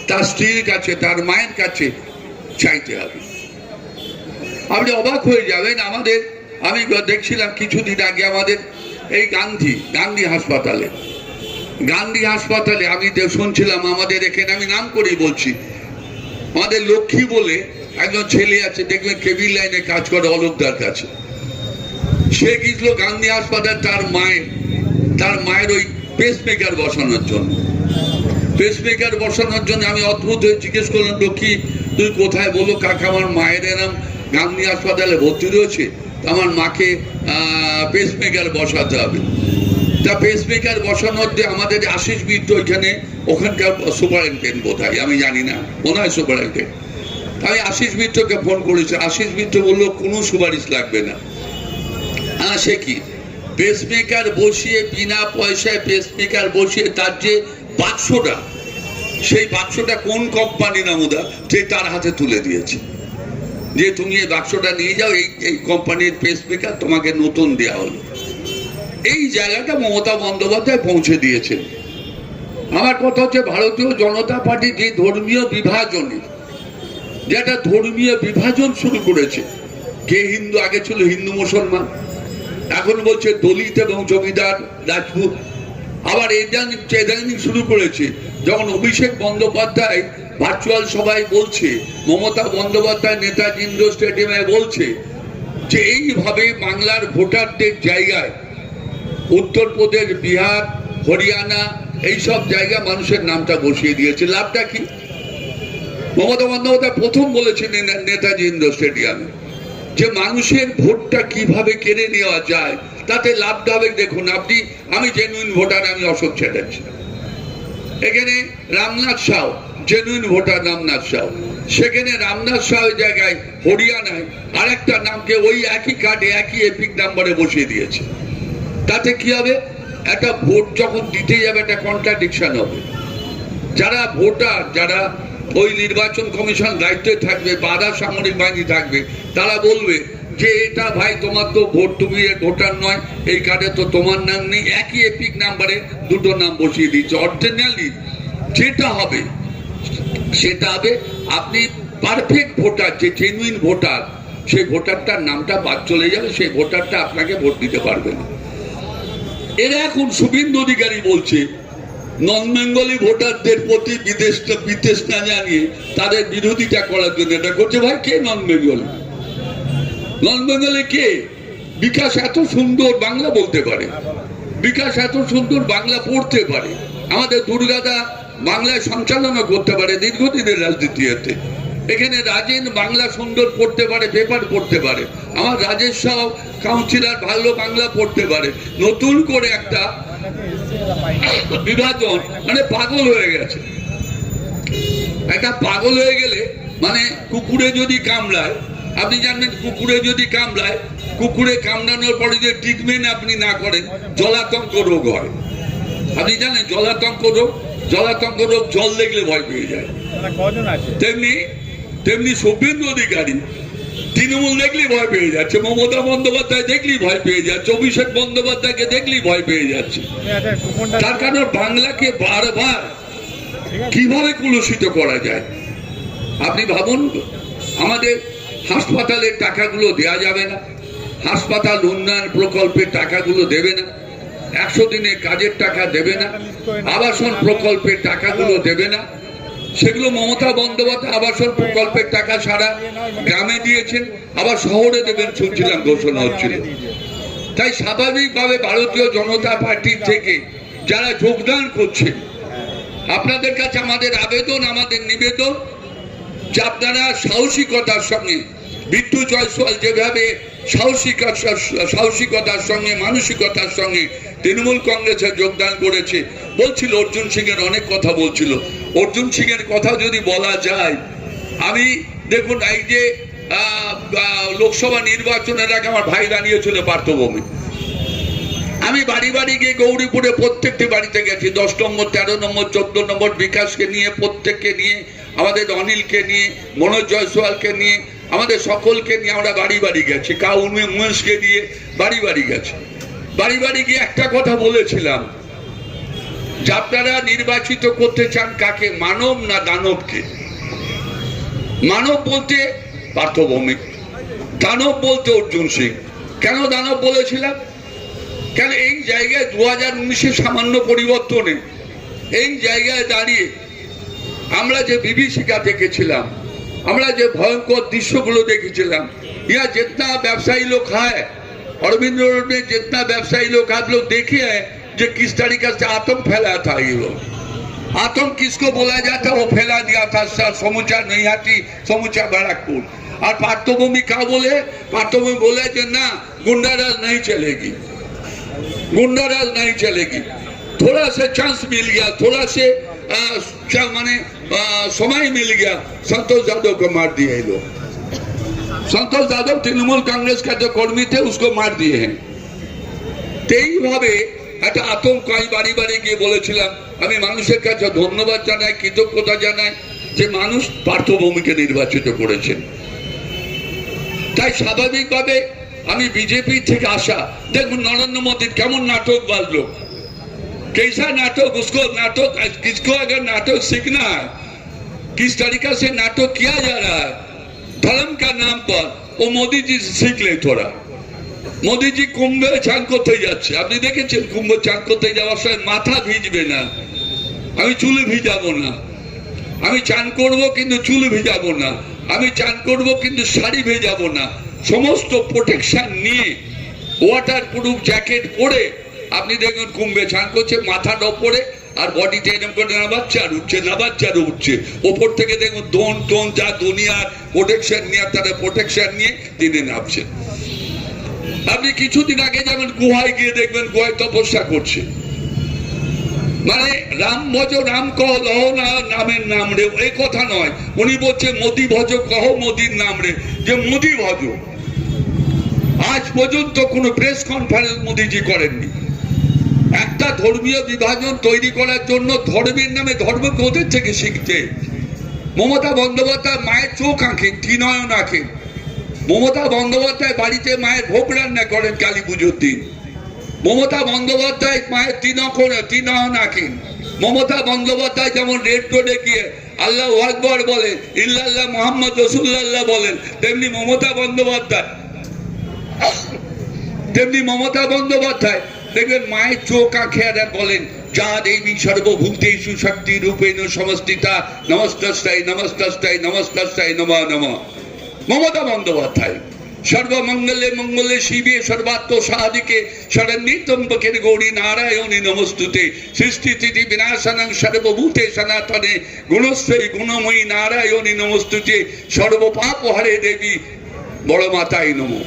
G: তার স্ত্রীর কাছে, তার মায়ের কাছে চাইতে হবে। আপনি অবাক হয়ে যাবেন। আমি দেখছিলাম কিছুদিন আগে আমাদের এই গান্ধী হাসপাতালে আমি শুনছিলাম আমাদের এখানে, আমি নাম করেই বলছি, আমাদের লক্ষ্মী বলে একজন ছেলে আছে, দেখবেন কেবিল লাইনে কাজ করে অলোকদার কাছে। সে গিয়েছিল গান্ধী হাসপাতাল তার মায়ের ওই পেসমেকার বসানোর জন্য। আমি অদ্ভুত হয়ে জিজ্ঞেস করলাম, লক্ষ্মী তুই কোথায়? বলো কাকা আমার মায়ের এরম গান্ধী হাসপাতালে ভর্তি রয়েছে, আমার মাকে পেসমেকার বসাতে হবে। তা পেসমেকার বসানোর যে আমাদের আশিস মিত্র ওখানকার সুপারিনটেন্ডেন্ট বোধ হয়, আমি জানি না, মনে হয় সুপারিনটেন্ডেন্ট। আমি আশিস মিত্রকে ফোন করেছি, আশিস মিত্র বললো কোনো সুপারিশ লাগবে না। সে কি পেসমেকার বসিয়ে, বিনা পয়সায় পেসমেকার বসিয়ে তার যে বাক্সটা, সেই বাক্সটা কোন কোম্পানি নামুদা যে তার হাতে তুলে দিয়েছে, যে তুমি এই বাক্সটা নিয়ে যাও, এই কোম্পানির পেসমেকার তোমাকে নতুন দেওয়া হলো। এই জায়গাটা মমতা বন্দ্যোপাধ্যায় পৌঁছে দিয়েছেন। আমার কথা হচ্ছে ভারতীয় জনতা পার্টি যে ধর্মীয় বিভাজনে, যেটা ধর্মীয় বিভাজন শুরু করেছে, কে হিন্দু, আগে ছিল হিন্দু মুসলমান, এখন বলছে দলিত এবং জমিদার রাজপুত। আবার ইদানিং শুরু করেছে, যখন অভিষেক বন্দ্যোপাধ্যায় ভার্চুয়াল সভায় বলছে, মমতা বন্দ্যোপাধ্যায় নেতাজি ইন্ডোর স্টেডিয়ামে বলছে যে এইভাবে বাংলার ভোটারদের জায়গায় উত্তরপ্রদেশ, বিহার, হরিয়ানা এইসব জায়গা মানুষের নামটা বসিয়ে দিয়েছে। লাভটা কি? মমতা বন্দ্যোপাধ্যায় প্রথম বলেছেন নেতাজি ইন্ডোর স্টেডিয়ামে যে মানুষের ভোটটা কিভাবে কেড়ে নেওয়া যায়, তাতে লাভটা হবে। দেখুন আপনি, আমি জেনুইন ভোটার, আমি অশোক চ্যাটার্জি, এখানে রামনাথ সাউ জেনুইন ভোটার, রামনাথ সাউ, সেখানে রামনাথ সাউ জায়গায় হরিয়ানায় আরেকটা নামকে ওই একই কার্ডে একই এপিক নাম্বারে বসিয়ে দিয়েছে। তাতে কি হবে? একটা ভোট যখন দিতে যাবে একটা কন্ট্রাডিকশন হবে। যারা ভোটার, যারা ওই নির্বাচন কমিশন দায়িত্বে থাকবে বা আধা সামরিক বাহিনী থাকবে, তারা বলবে যে এটা ভাই তোমার তো ভোট, তুমি ভোটার নয়, এই কার্ডে তো তোমার নাম নেই, একই এপিক নাম্বারে দুটো নাম বসিয়ে দিচ্ছে। অরিজিনালি যেটা হবে সেটা হবে আপনি পারফেক্ট ভোটার, যে জেনুইন ভোটার, সেই ভোটারটার নামটা বাদ চলে যাবে, সেই ভোটারটা আপনাকে ভোট দিতে পারবে না। এরা এখন শুভেন্দু অধিকারী বলছে নন বেঙ্গলি ভোটারদের প্রতি বিদেশ না জানিয়ে তাদের বিরোধিতা করার জন্য এটা করছে। ভাই কে নন বেঙ্গলি? নন বেঙ্গলি কে? বিকাশ এত সুন্দর বাংলা বলতে পারে, বিকাশ এত সুন্দর বাংলা পড়তে পারে, আমাদের দুর্গাদা বাংলায় সঞ্চালনা করতে পারে দীর্ঘদিনের রাজনীতিতে, এখানে রাজেন বাংলা সুন্দর পড়তে পারে, পেপার পড়তে পারে, আমার রাজেশ সাহ কাউন্সিলর ভালো বাংলা পড়তে পারে। নতুন করে একটা বিভাজন, মানে পাগল হয়ে গেছে। একটা পাগল হয়ে গেলে মানে কুকুরে যদি কামড়ায়, আপনি জানেন কুকুরে যদি কামড়ায়, কুকুরে কামড়ানোর পরে যে ট্রিটমেন্ট আপনি না করেন, জলাতঙ্ক রোগ হয়। আপনি জানেন জলাতঙ্ক রোগ? জলাতঙ্ক রোগ জল দেখলে ভয় পেয়ে যায়। তেমনি শুভেন্দু অধিকারী তৃণমূল দেখলেই ভয় পেয়ে যাচ্ছে, মমতা বন্দ্যোপাধ্যায় দেখলেই ভয় পেয়ে যাচ্ছে, অভিষেক বন্দ্যোপাধ্যায়কে দেখলেই ভয় পেয়ে যাচ্ছে। তার কারণ বাংলাকে বারবার কিভাবে কলুষিত করা যায়। আপনি ভাবুন, আমাদের হাসপাতালের টাকাগুলো দেয়া যাবে না, হাসপাতাল উন্নয়ন প্রকল্পের টাকাগুলো দেবে না, 100 দিনের কাজের টাকা দেবে না, আবাসন প্রকল্পের টাকাগুলো দেবে না। সেগুলো মমতা বন্দ্যোপাধ্যায় আবাসন প্রকল্পের টাকা সারা গ্রামে দিয়েছেন, আবার শহরে দেবেন শুনছিলাম, ঘোষণা হচ্ছিল। তাই স্বাভাবিকভাবে ভারতীয় জনতা পার্টির থেকে যারা যোগদান করছেন, আপনাদের কাছে আমাদের আবেদন, আমাদের নিবেদন যে আপনারা সাহসিকতার সঙ্গে, বিট্টু জয়সওয়াল যেভাবে সাহসিকতার সঙ্গে, মানসিকতার সঙ্গে তৃণমূল কংগ্রেসে যোগদান করেছে, বলছিল অর্জুন সিং এর অনেক কথা বলছিল। অর্জুন সিং এর কথা যদি বলা যায়, আমি দেখুন এই যে লোকসভা নির্বাচনের আগে আমার ভাই দাঁড়িয়েছিল পার্থভূমি, আমি বাড়ি বাড়ি গিয়ে গৌরীপুরে প্রত্যেকটি বাড়িতে গেছি, 10 নম্বর, 13 নম্বর, 14 নম্বর, বিকাশকে নিয়ে, প্রত্যেককে নিয়ে, আমাদের অনিলকে নিয়ে, মনোজ জয়সওয়ালকে নিয়ে, আমাদের সকলকে নিয়ে আমরা বাড়ি বাড়ি গেছি, উমেশকে নিয়ে বাড়ি বাড়ি গেছি। বাড়ি বাড়ি গিয়ে একটা কথা বলেছিলাম যে আপনারা নির্বাচিত করতে চান কাকে, মানব না দানবকে? মানব বলতে পার্থভৌমিক, দানব বলতে অর্জুন সিং। কেন দানব বলেছিলাম? কেন এই জায়গায় 2019-এ সামান্য পরিবর্তনে এই জায়গায় দাঁড়িয়ে আমরা যে বিভীষিকা দেখেছিলাম, আমরা যে ভয়ঙ্কর দৃশ্যগুলো দেখেছিলাম, ইয়া जितना व्यवसायी लोग है, अरविंद रोड में जितना व्यवसायी लोग आप लोग देखे हैं जो किस तरीके से आतंक फैला था। ये लोग आतंक किसको बोला जाता, वो फैला दिया था समूचा नैहाटी, समूचा बैरकपुर। और पार्थभूमि क्या बोले? पार्थभूमि बोले कि ना गुंडाराज नहीं चलेगी। गुंडाराज नहीं चलेगी। थोड़ा सा चांस मिल गया, थोड़ा से माने समय मिल गया, संतोष यादव को मार दिए लोग। संतोष यादव तृणमूल कांग्रेस का जो कर्मी थे उसको मार दिए हैं। এইভাবে একটা আতঙ্ক আমি বাড়ি বাড়ি গিয়ে বলেছিলাম, আমি মানুষের কাছে ধন্যবাদ জানাই, কৃতজ্ঞতা জানাই যে মানুষ পার্থভূমিকে নির্বাচিত করেছেন। তাই স্বাভাবিকভাবে আমি বিজেপি থেকে আসা, দেখুন নরেন্দ্র মোদীর কেমন নাটক বাজলো, कैसा नाटक, उसको नाटक, किसको अगर नाटक सीखना है, किस तरीका से नाटक किया जा रहा है धर्म का नाम पर, वो मोदी जी से सीख ले थोड़ा। मोदी जी कुंभे চান করতে যাচ্ছে, আপনি দেখেছেন কুম্ভে চান করতে যাওয়ার সময় মাথা ভিজবে না, আমি চুল ভিজাবো না, আমি চান করব কিন্তু চুল ভিজাবো না, আমি চান করব কিন্তু শাড়ি ভেজাবো না, সমস্ত প্রোটেকশন নিয়ে ওয়াটার প্রুফ জ্যাকেট পরে আপনি দেখুন কুম্ভে চান করছে, মাথাটা ওপরে আর বডিতে এরকম করে নাবাচ্ছে আর উঠছে, নাবাচ্ছে আর উঠছে, ওপর থেকে দেখুন দোন টোন যা দুনিয়ার প্রোটেকশন নিয়ে তারা প্রোটেকশন নিয়ে তিনি নামছে। আপনি কিছুদিন আগে যেমন গুহায় গিয়ে দেখবেন গুহায় তপস্যা করছে, মানে রাম ভজ রাম কহ লহ না নামের নাম রে, এই কথা নয়, উনি বলছে মোদি ভজ কহ মোদির নাম রে, যে মোদি ভজ। আজ পর্যন্ত কোনো প্রেস কনফারেন্স মোদিজি করেননি। একটা ধর্মীয় বিভাজন তৈরি করার জন্য ধর্মের নামে ধর্মকে ওদের থেকে শিখতে। মমতা বন্দ্যোপাধ্যায় মায়ের চোখ আঁকেন, ত্রিনয়ন আঁকেন। মমতা বন্দ্যোপাধ্যায় বাড়িতে মায়ের ভোগ রান্না করেন কালী পুজোর দিন। মমতা বন্দ্যোপাধ্যায় মায়ের ত্রিনয়ন আঁকেন। মমতা বন্দ্যোপাধ্যায় যেমন রেড রোডে গিয়ে আল্লাহ আকবর বলেন, ইল্লাল্লাহ মোহাম্মদ রসুল্লাহ বলেন, তেমনি মমতা বন্দ্যোপাধ্যায় দেখবেন মায়ের চোখ আঁখে আর বলেন, যা দেবী সর্বভূতেষু শক্তি রূপেণ সমষ্টিতা নমস্তস্তাই নমস্তস্তাই নমস্তস্তাই নমঃ নমঃ। মমতা বন্দ্যোপাধ্যায় সর্বমঙ্গলে মঙ্গলে শিবে সর্বাত্ম সাধিকে শরণ্যে ত্র্যম্বকে গৌরী নারায়ণী নমস্তুতে সৃষ্টি স্থিতি বিনাশানং সর্বভূতে সনাতনে গুণশ্রী গুণময়ী নারায়ণী নমস্তুতে সর্বপাপ হরে দেবী বড় মাতাই নমঃ।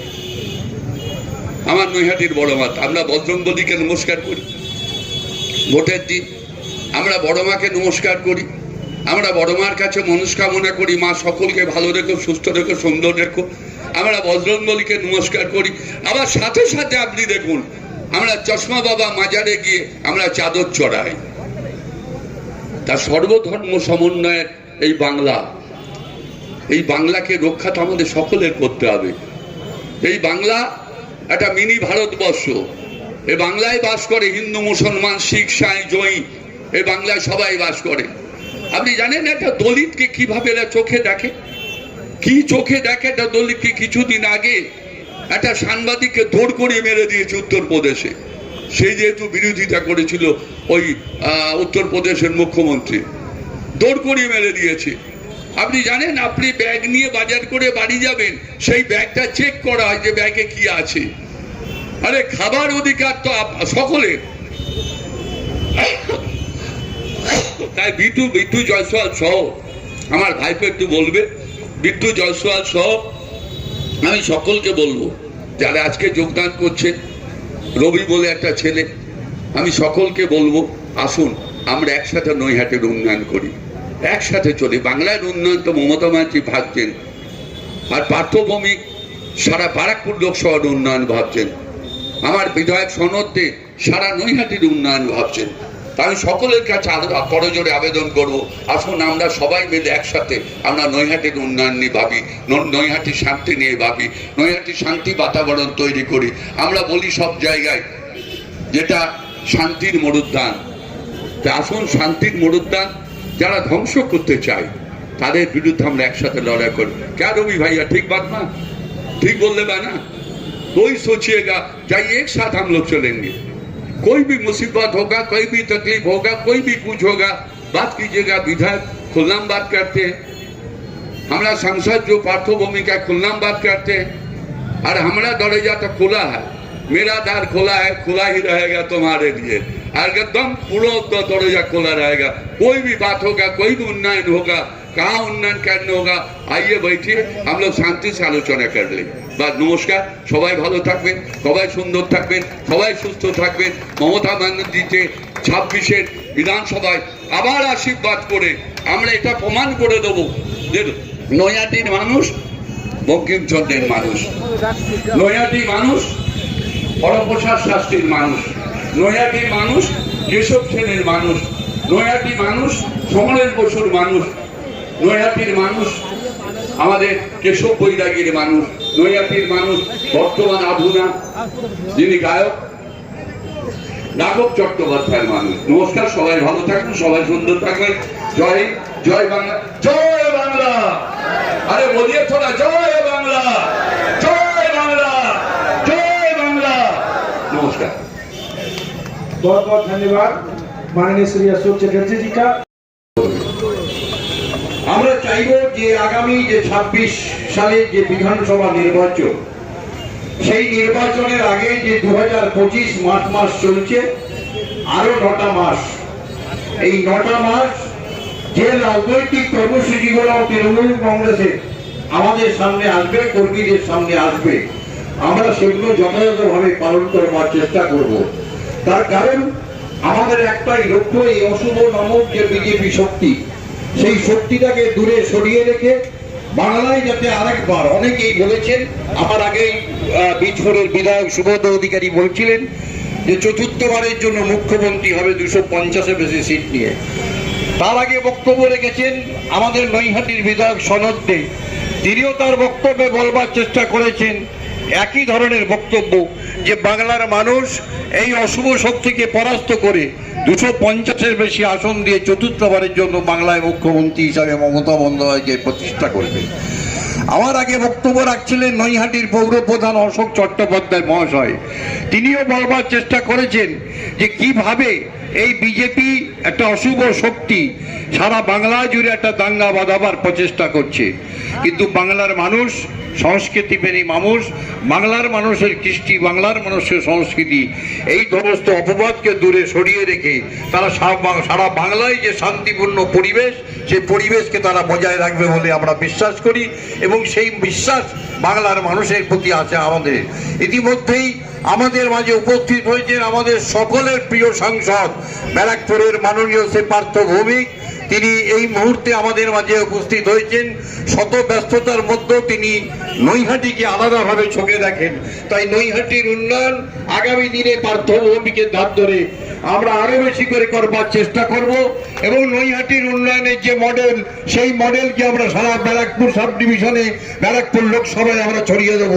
G: আমার নৈহাটির বড় মাতা, আমরা বজরংবলীকে নমস্কার করি ভোটের দিন, আমরা বড় মাকে নমস্কার করি, আমরা বড় মার কাছে মনস্কামনা করি, মা সকলকে ভালো রেখো, সুস্থ রেখো, সুন্দর রেখো, আমরা বজরংবলীকে নমস্কার করি। আবার সাথে সাথে আপনি দেখুন আমরা চশমা বাবা মাজারে গিয়ে আমরা চাদর চড়াই। তার সর্বধর্ম সমন্বয়ের এই বাংলা, এই বাংলাকে রক্ষা তো আমাদের সকলের করতে হবে। এই বাংলা একটা মিনি ভারতবর্ষ, এই বাংলায় বাস করে হিন্দু মুসলমান শিখ সাঁই জৈন, এই বাংলায় সবাই বাস করে। আপনি জানেন একটা দলিতকে কিভাবে এরা চোখে দেখে, কি চোখে দেখে একটা দলিতকে? কিছুদিন আগে একটা সাংবাদিককে দৌড় করিয়ে মেরে দিয়েছে উত্তরপ্রদেশে, সেই যেহেতু বিরোধিতা করেছিল ওই উত্তরপ্রদেশের মুখ্যমন্ত্রী, দৌড় করিয়ে মেরে দিয়েছে। আপনি জানেন আপনি ব্যাগ নিয়ে বাজার করে বাড়ি যাবেন, সেই ব্যাগটা চেক করা হয় যে ব্যাগে কি আছে। আরে খাবার অধিকার তো সকলের। তাই বিট্টু জয়সওয়াল সহ আমার ভাইপো একটু বলবে, বিট্টু জয়সওয়াল সহ আমি সকলকে বলবো যারা আজকে যোগদান করছেন, রবি বলে একটা ছেলে, আমি সকলকে বলবো আসুন আমরা একসাথে নৈহাটের উন্নয়ন করি, একসাথে চলি। বাংলার উন্নয়ন তো মমতা ব্যানার্জি ভাবছেন, আর পার্থভৌমিক সারা বারাকপুর লোকসভার উন্নয়ন ভাবছেন, আমার বিধায়ক সনদ দে সারা নৈহাটির উন্নয়ন ভাবছেন। আমি সকলের কাছে করজোড়ে আবেদন করব, আসুন আমরা সবাই মিলে একসাথে আমরা নৈহাটির উন্নয়ন নিয়ে ভাবি, নৈহাটির শান্তি নিয়ে ভাবি, নৈহাটির শান্তি বাতাবরণ তৈরি করি। আমরা বলি সব জায়গায় যেটা শান্তির মরুদ্যান, তা আসুন শান্তির মরুদ্যান যারা ধ্বংস করতে চায় তাদের বিরুদ্ধে আমরা একসাথে লড়াই করি। क्या रवि भैया ठीक बात ना, ठीक बोल रहे ना? कोई सोचिएगा चाहिए एक साथ हम लोग चलेंगे, कोई भी मुसीबत होगा, कोई भी तकलीफ होगा, कोई भी कुछ होगा, बात कीजिएगा। विधायक खुलनाम बात करते हैं, हमारा सांसद जो पार्थभूमि का खुलनाम बात करते हैं, और हमारा दरवाजा तो खुला है, मेरा द्वार खुला है, खुला ही रहेगा तुम्हारे लिए, एकदम पूरा दरवाजा खुला रहेगा। कोई भी बात होगा, कोई भी उन्नयन होगा, कहाँ उन्नयन करना होगा, आइए बैठिए, हम लोग शांति से आलोचना कर ले। বাস নমস্কার, সবাই ভালো থাকবেন, সবাই সুন্দর থাকবেন, সবাই সুস্থ থাকবেন। মমতা ব্যানার্জিকে 26-এর বিধানসভায় আবার আশীর্বাদ করে আমরা এটা প্রমাণ করে দেবো যে নৈহাটির মানুষ বঙ্কিমচন্দ্রের মানুষ, নৈহাটি মানুষ পরপ্রসাদ শাস্ত্রীর মানুষ, নৈহাটি মানুষ কেশব সেনের মানুষ, নৈহাটি মানুষ সমরেশ বসুর মানুষ, নৈহাটির মানুষ আমাদের কেশব বৈরাগীর মানুষ, নৈহাটির মানুষ বর্তমান আধুনা যিনি গায়ক রাঘব চট্টোপাধ্যায়ের মানুষ। নমস্কার, সবাই ভালো থাকবেন, সবাই সুন্দর থাকবেন। জয় হিন্দ, জয় বাংলা, জয় বাংলা। আরে বলিয়ে থোড়া, জয় বাংলা, জয় বাংলা, জয় বাংলা। नमस्कार।
C: बहुत बहुत धन्यवाद माननीय श्री अशोक चटर्जी जी का।
B: আমরা চাইব যে আগামী যে 26 সালে যে বিধানসভা নির্বাচন, সেই নির্বাচনের আগে যে 2025 মার্চ মাস চলছে, আরো 9টা মাস, এই 9টা মাস যে রাজনৈতিক কর্মসূচিগুলো তৃণমূল কংগ্রেসের আমাদের সামনে আসবে, কর্মীদের সামনে আসবে, আমরা সেগুলো যথাযথভাবে পালন করবার চেষ্টা করব। তার কারণ আমাদের একটাই লক্ষ্য, এই অশুভ নামক যে বিজেপি শক্তি, সেই শক্তিটাকে দূরে সরিয়ে রেখে বাংলায় যাতে আরেকবার, অনেকেই বলেছেন, আমার আগেই বীজপুরের বিধায়ক সুবোধ অধিকারী বলছিলেন যে চতুর্থবারের জন্য মুখ্যমন্ত্রী হবে 250-এর বেশি সিট নিয়ে। তার আগে বক্তব্য রেখেছেন আমাদের নৈহাটির বিধায়ক সনদ দে, তিনিও তার বক্তব্যে বলবার চেষ্টা করেছেন একই ধরনের বক্তব্য যে বাংলার মানুষ এই অশুভ শক্তিকে পরাস্ত করে 250-এর বেশি আসন দিয়ে চতুর্থবারের জন্য বাংলায় মুখ্যমন্ত্রী হিসাবে মমতা বন্দ্যোপাধ্যায়কে প্রতিষ্ঠা করবে। আমার আগে বক্তব্য রাখছিলেন নৈহাটির পৌর প্রধান অশোক চট্টোপাধ্যায় মহাশয়, তিনিও বলবার চেষ্টা করেছেন যে কিভাবে এই বিজেপি একটা অশুভ শক্তি সারা বাংলা জুড়ে একটা দাঙ্গা বাঁধাবার প্রচেষ্টা করছে। কিন্তু বাংলার মানুষ সংস্কৃতি প্রেমী মানুষ, বাংলার মানুষের কৃষ্টি, বাংলার মানুষের সংস্কৃতি, এই সমস্ত অপবাদকে দূরে সরিয়ে রেখে তারা সারা বাংলায় যে শান্তিপূর্ণ পরিবেশ, সেই পরিবেশকে তারা বজায় রাখবে বলে আমরা বিশ্বাস করি এবং সেই বিশ্বাস বাংলার মানুষের প্রতি আছে আমাদের। ইতিমধ্যেই আমাদের মাঝে উপস্থিত হয়েছেন আমাদের সকলের প্রিয় সাংসদ ব্যারাকপুরের মাননীয় শ্রী পার্থ ভৌমিক, তিনি এই মুহূর্তে আমাদের মাঝে উপস্থিত হয়েছেন। শত ব্যস্ততার মধ্যেও তিনি নৈহাটিকে আলাদাভাবে চোখে দেখেন। তাই নৈহাটির উন্নয়ন আগামী দিনে পার্থ ভৌমিকের ধার ধরে আমরা আরো বেশি করে করবার চেষ্টা করব এবং নৈহাটির উন্নয়নের যে মডেল, সেই মডেলকে আমরা সারা ব্যারাকপুর সাব ডিভিশনে, ব্যারাকপুর লোকসভায় আমরা ছড়িয়ে দেব।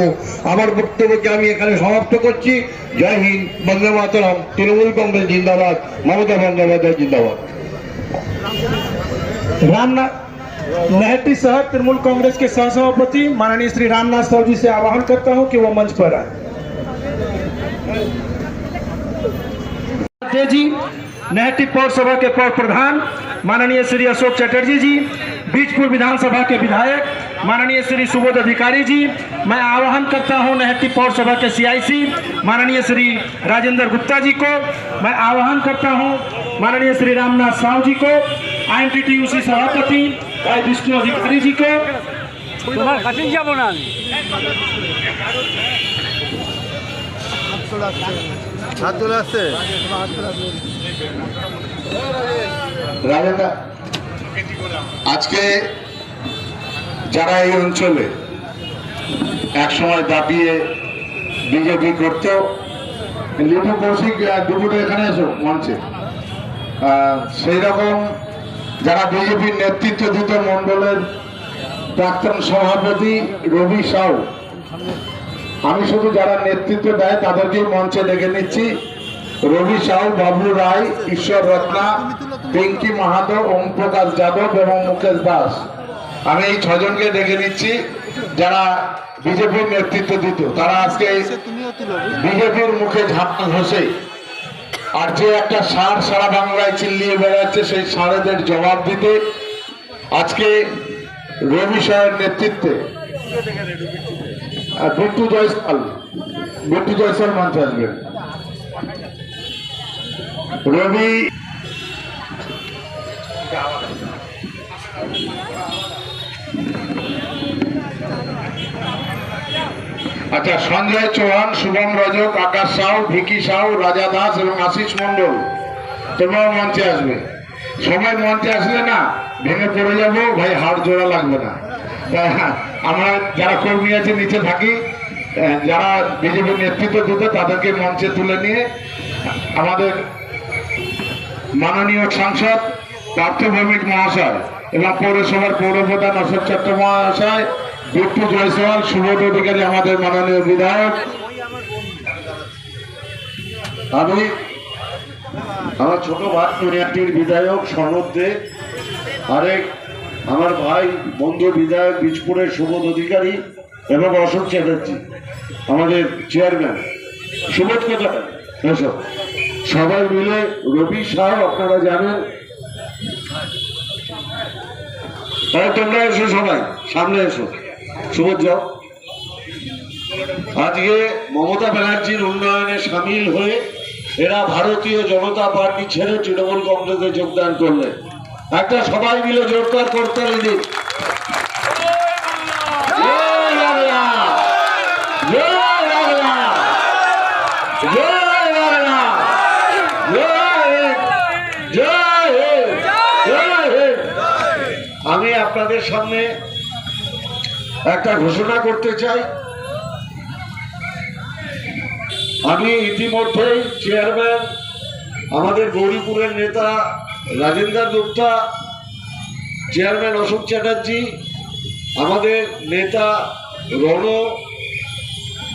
B: আমার বক্তব্যকে আমি এখানে সমাপ্ত করছি। জয় হিন্দ, বন্দে মাতরম, তৃণমূল কংগ্রেস জিন্দাবাদ, মমতা বন্দ্যোপাধ্যায় জিন্দাবাদ।
C: रामनाथ नैहाटी शहर तृणमूल कांग्रेस के सहसभापति माननीय श्री रामनाथ साहू जी से आह्वान करता हूं कि वो मंच पर आए। जी नैहाटी पौर सभा के पौर प्रधान माननीय श्री अशोक चटर्जी जी, बीजपुर विधानसभा के विधायक माननीय श्री सुबोध अधिकारी जी, मैं आह्वान करता हूं नैहाटी पौर सभा के सीआईसी माननीय श्री राजेंद्र गुप्ता जी को, मैं आह्वान करता हूं माननीय श्री रामनाथ साहू जी को, आईएनटीटीयूसी सभापति भाई विष्णु अधिकारी जी को।
F: আজকে যারা এই অঞ্চলে একসময় দাবিয়ে বিজেপি করত, লিটু কৌশিক দুপুরে এখানে এসো মঞ্চে, সেই রকম যারা বিজেপির নেতৃত্ব দিত, মন্ডলের প্রাক্তন সভাপতি রবি সাউ, আমি শুধু যারা নেতৃত্ব দেয় তাদেরকেই মঞ্চে ডেকে নিচ্ছি। রবি সাউ, বাবু রায়, ঈশ্বর রত্না, পিঙ্কি মাহাতো, ওম প্রকাশ যাদব এবং মুকেশ দাস, আমি এই 6 জনকে ডেকে নিচ্ছি যারা বিজেপির নেতৃত্ব দিত। তারা আজকে বিজেপির মুখে ঝাঁটা ঘষে আর যে একটা ষাঁড় সারা বাংলায় চিল্লিয়ে বেড়াচ্ছে, সেই ষাঁড়েদের জবাব দিতে আজকে রবি সাহের নেতৃত্বে বিট্টু জয়সাল মঞ্চে আসবেন। রবি
H: আচ্ছা, সঞ্জয় চৌহান, শুভম রজক, আকাশ সাউ, ভিকি সাউ, রাজা দাস এবং আশিস মন্ডল তোমরাও মঞ্চে আসবে। সবাই মঞ্চে আসলে না ভেঙে পড়ে যাবো ভাই, হাড় জোড়া লাগবে না। আমরা যারা কর্মী আছে নিচে থাকি, যারা বিজেপির নেতৃত্ব দিতে তাদেরকে মঞ্চে তুলে নিয়ে আমাদের মাননীয় সাংসদ পার্থ ভৌমিক মহাশয় এবং পৌরসভার পৌরপ্রধান অশোক চট্টোপাধ্যায় মহাশয়, বিট্টু জয়সওয়াল, সুবোধ অধিকারী আমাদের মাননীয় বিধায়ক, আমি আমার ছোট ভাই নৈহাটির বিধায়ক সনদ দে, আরেক আমার ভাই বন্ধু বিধায়ক বীজপুরের সুবোধ অধিকারী এবং অশোক চ্যাটার্জি আমাদের চেয়ারম্যান। সুবোধ কোথায়? এসব সবাই মিলে রবি শাহ, আপনারা জানেন, তাই তোমরা এসো, সবাই সামনে এসো। সুবোধ যাও। আজকে মমতা ব্যানার্জির উন্নয়নে সামিল হয়ে এরা ভারতীয় জনতা পার্টি ছেড়ে তৃণমূল কংগ্রেসে যোগদান করলেন। একটা সবাই মিলে জোরদার করতে দিন। আমি আপনাদের সামনে একটা ঘোষণা করতে চাই। আমি ইতিমধ্যেই চেয়ারম্যান আমাদের গৌরীপুরের নেতা রাজেন্দ্র গুপ্তা, চেয়ারম্যান অশোক চ্যাটার্জি, আমাদের নেতা রণ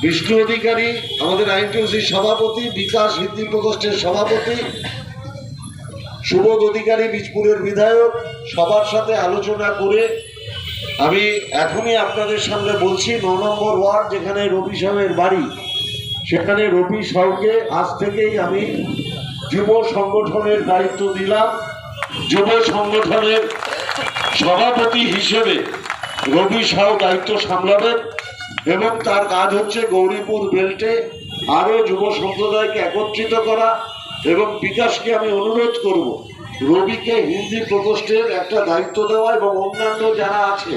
H: বিষ্ণু অধিকারী, আমাদের আইনটিউসির সভাপতি, বিকাশ হিন্দি প্রকোষ্ঠের সভাপতি সুবোধ অধিকারী, বীজপুরের বিধায়ক, সবার সাথে আলোচনা করে আমি এখনই আপনাদের সামনে বলছি ৯ নম্বর ওয়ার্ড যেখানে রবি সাহেবের বাড়ি, সেখানে রবি সাহকে আজ থেকেই আমি যুব সংগঠনের দায়িত্ব দিলাম। যুব সংগঠনের সভাপতি হিসেবে রবি সাহ দায়িত্ব সামলাবেন এবং তার কাজ হচ্ছে গৌরীপুর বেল্টে আরও যুব সম্প্রদায়কে একত্রিত করা। এবং বিকাশকে আমি অনুরোধ করব রবিকে হিন্দি প্রকোষ্ঠের একটা দায়িত্ব দেওয়া এবং অন্যান্য যারা আছে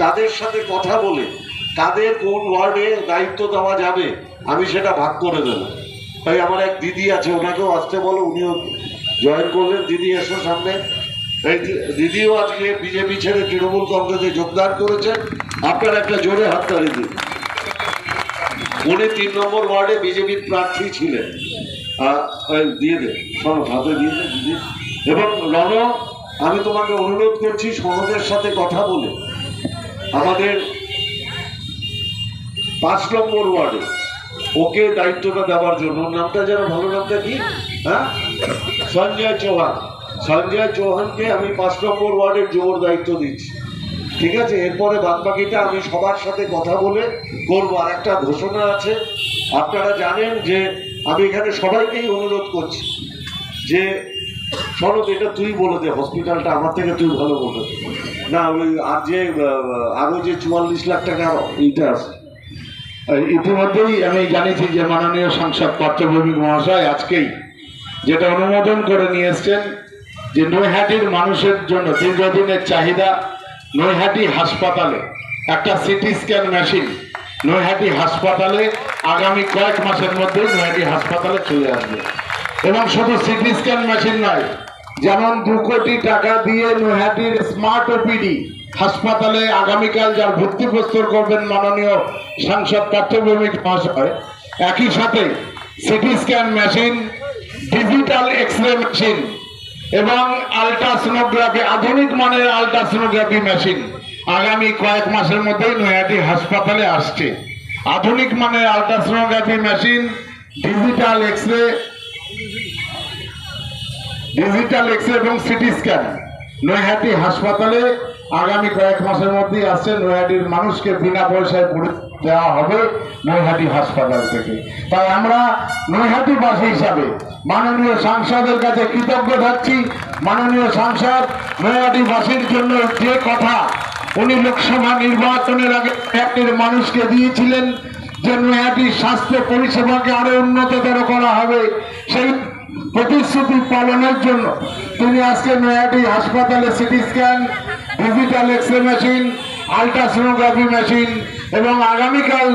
H: তাদের সাথে কথা বলে তাদের কোন ওয়ার্ডে দায়িত্ব দেওয়া যাবে আমি সেটা ভাগ করে দেব। তাই আমার এক দিদি আছে, ওনাকেও আসতে বলো, উনিও জয়েন করলেন। দিদি এসো সামনে। এই দিদিও আজকে বিজেপি ছেড়ে তৃণমূল কংগ্রেসে যোগদান করেছেন। আপনার একটা জোরে হাততালি দিন। উনি ৩ নম্বর ওয়ার্ডে বিজেপির প্রার্থী ছিলেন। দিয়ে দে সনদ হাতে দিয়ে দে দিদি। এবং রণ, আমি তোমাকে অনুরোধ করছি সনদের সাথে কথা বলে আমাদের ৫ নম্বর ওয়ার্ডে ওকে দায়িত্বটা দেওয়ার জন্য। নামটা যেন ভালো, নামটা কি? হ্যাঁ, সঞ্জয় চৌহান। সঞ্জয় চৌহানকে আমি ৫ নম্বর ওয়ার্ডের জোর দায়িত্ব দিচ্ছি। ঠিক আছে, এরপরে বাদবাকিটা আমি সবার সাথে কথা বলে করবো। আর একটা ঘোষণা আছে, আপনারা জানেন যে আমি এখানে সবাইকেই অনুরোধ করছি যে সনদ এটা তুই বলে দে, হসপিটালটা আমার থেকে তুই ভালো বলে দে না। ওই আর যে আরো যে ৪৪ লাখ টাকা এইটা আছে। ইতিমধ্যেই আমি জানিয়েছি যে মাননীয় সাংসদ পার্থ ভৌমিক মহাশয় আজকেই যেটা অনুমোদন করে নিয়ে এসছেন যে নৈহাটির মানুষের জন্য দীর্ঘদিনের চাহিদা, নৈহাটি হাসপাতালে একটা সিটি স্ক্যান মেশিন নৈহাটি হাসপাতালে আগামী কয়েক মাসের মধ্যে নৈহাটি হাসপাতালে চলে আসবে। এবং শুধু সিটি স্ক্যান মেশিন নয়, যেমন ২ কোটি টাকা দিয়ে নৈহাটির স্মার্ট ওপিডি হাসপাতালে আগামীকাল যার ভর্তি প্রস্তুত করবেন মাননীয় সাংসদ পার্থ ভৌমিক মহাশয়, একই সাথে CT scan machine, digital X-ray machine এবং আলট্রাসোনোগ্রাফি, আধুনিক মানের আলট্রাসোনোগ্রাফি মেশিন আগামী কয়েক মাসের মধ্যেই নৈহাটি হাসপাতালে আসছে। আধুনিক মানের আলট্রাসোনোগ্রাফি মেশিন, ডিজিটাল এক্সরে এবং সিটি স্ক্যান নৈহাটি হাসপাতালে আগামী কয়েক মাসের মধ্যেই আসছে। নৈহাটির মানুষকে বিনা পয়সায় দেওয়া হবে নৈহাটি হাসপাতাল থেকে। তাই আমরা নৈহাটিবাসী হিসাবে মাননীয় সাংসদের কাছে কৃতজ্ঞ থাকছি। মাননীয় সাংসদ নৈহাটিবাসীর জন্য যে কথা উনি লোকসভা নির্বাচনের আগে নৈহাটির মানুষকে দিয়েছিলেন যে নৈহাটির স্বাস্থ্য পরিষেবাকে আরো উন্নততর করা হবে, সেই প্রতিশ্রুতি পালনের জন্য তিনি আজকে নৈহাটি হাসপাতালে CT scan, digital X-ray machine, ultrasonography machine এবং আগামীকাল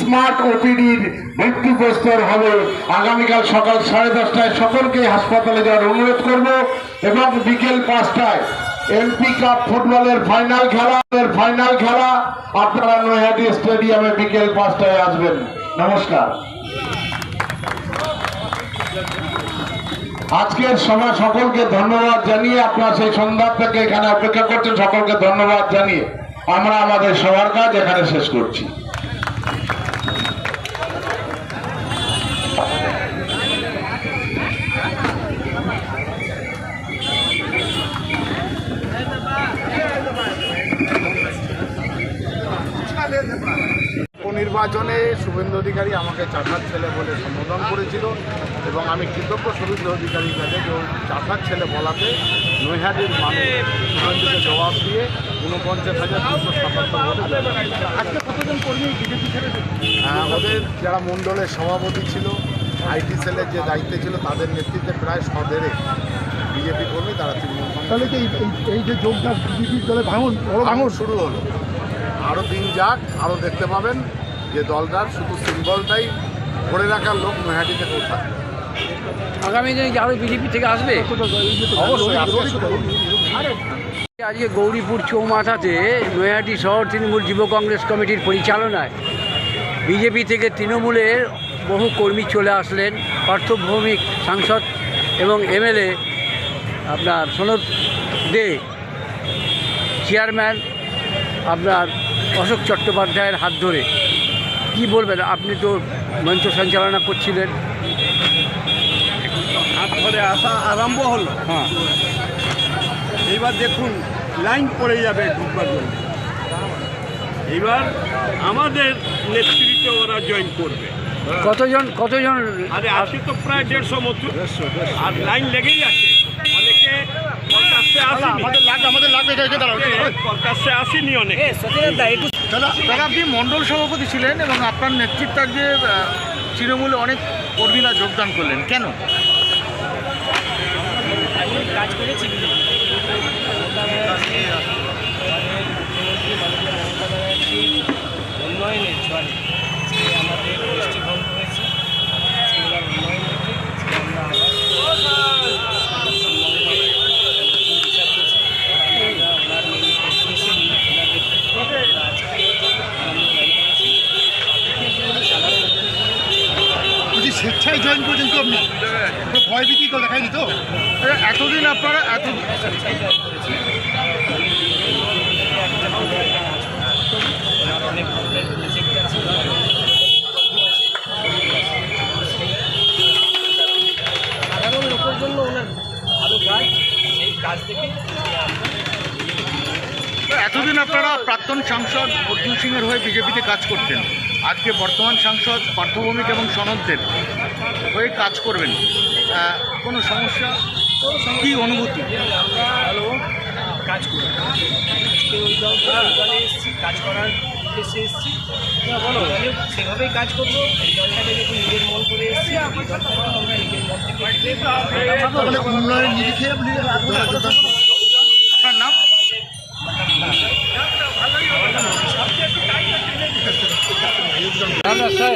H: স্মার্ট ওপিডির ভিত্তিপ্রস্তর হবে। আগামীকাল সকাল 10:30টায় সকলকে হাসপাতালে যাওয়ার অনুরোধ করব এবং বিকেল 5টায় এমপি কাপ ফুটবলের ফাইনাল খেলা আপনারা নৈহাটি স্টেডিয়ামে বিকেল 5টায় আসবেন। নমস্কার। আজকের সভা সকলকে ধন্যবাদ জানিয়ে, আপনারা সেই সন্ধ্যা থেকে এখানে অপেক্ষা করছেন, সকলকে ধন্যবাদ জানিয়ে আমরা আমাদের সবার কাজ এখানে শেষ করছি।
I: উপনির্বাচনে শুভেন্দু অধিকারী আমাকে চাষার ছেলে বলে সম্বোধন করেছিল এবং আমি কৃতজ্ঞ শুভেন্দু অধিকারীর কাছে যে চাষার ছেলে বলাতে নৈহাটির মানুষ শুভেন্দুকে জবাব দিয়ে 49,277 ভোটে
C: আজকে কতজন কর্মী বিজেপি ছেড়ে
I: ওদের যারা মণ্ডলের সভাপতি ছিল, আইটি সেলের যে দায়িত্বে ছিল, তাদের নেতৃত্বে প্রায় 100 বিজেপি কর্মী তারা তৃণমূল
C: তাহলে কি এই যে যোগদান বিজেপির দলে
I: ভাঙন শুরু হলো। আরও দিন যাক, আরও দেখতে পাবেন যে দলটার শুধু সিম্বলটাই ধরে রাখার লোক নৈহাটিতে কোথায়।
A: আগামী দিনে কি আরও বিজেপি থেকে আসবে?
I: অবশ্যই
A: আজকে গৌরীপুর চৌমাথাতে নৈহাটি শহর তৃণমূল যুব কংগ্রেস কমিটির পরিচালনায় বিজেপি থেকে তৃণমূলের বহু কর্মী চলে আসলেন। পার্থ ভৌমিক সাংসদ এবং এমএলএ আপনার সনদ দে, চেয়ারম্যান আপনার অশোক চট্টোপাধ্যায়ের হাত ধরে। কি বলবেন, আপনি তো মঞ্চ সঞ্চালনা করছিলেন।
B: হাত ধরে আসা আরম্ভ হলো।
A: হ্যাঁ,
B: এইবার দেখুন লাইন পড়ে যাবে ঢুকবার জন্য। এইবার আমাদের নেতৃত্বে ওরা জয়েন করবে।
A: কতজন
B: আরে আজকে তো প্রায় 150 মতো, আর লাইন লেগেই আছে। অনেকে কলকাতায় আসেনি, কলকাতায় আসেনি অনেকে।
C: দাদা, আপনি মণ্ডল সভাপতি ছিলেন এবং আপনার নেতৃত্বে তৃণমূলে অনেক কর্মীরা যোগদান করলেন, কেন?
J: কাজ করেছি উন্নয়নের ছোঁয়ালে আমাদের দৃষ্টিভঙ্গ হয়েছে। উন্নয়ন হয়েছে, আমরা আবার
C: স্বেচ্ছায় জয়েন করেছেন তো আপনি? ভয়ভীতি তো দেখায়নি তো? এতদিন আপনারা
J: অনেক ধরনের প্রজেক্ট আছে, সাধারণ লোকের জন্য ওনার ভালো কাজ, সেই কাজ থেকে
C: এতদিন আপনারা প্রাক্তন সাংসদ অর্জুন সিংয়ের হয়ে বিজেপিতে কাজ করতেন, আজকে বর্তমান সাংসদ পার্থ ভৌমিক এবং সনদদের হয়ে কাজ করবেন, কোনো সমস্যা, কি অনুভূতি?
J: ভালো কাজ করি, আজকে ওই দলে এসেছি, কাজ করার উদ্দেশ্যে এসেছি, বলো সেভাবেই কাজ করবো। এই দলটাকে যখন নিজের মন করে এসেছি, এই দলটা আমরা নিজের মন থেকে
C: উন্নয়নের নিরিখে আপনার নাম?
A: স্যার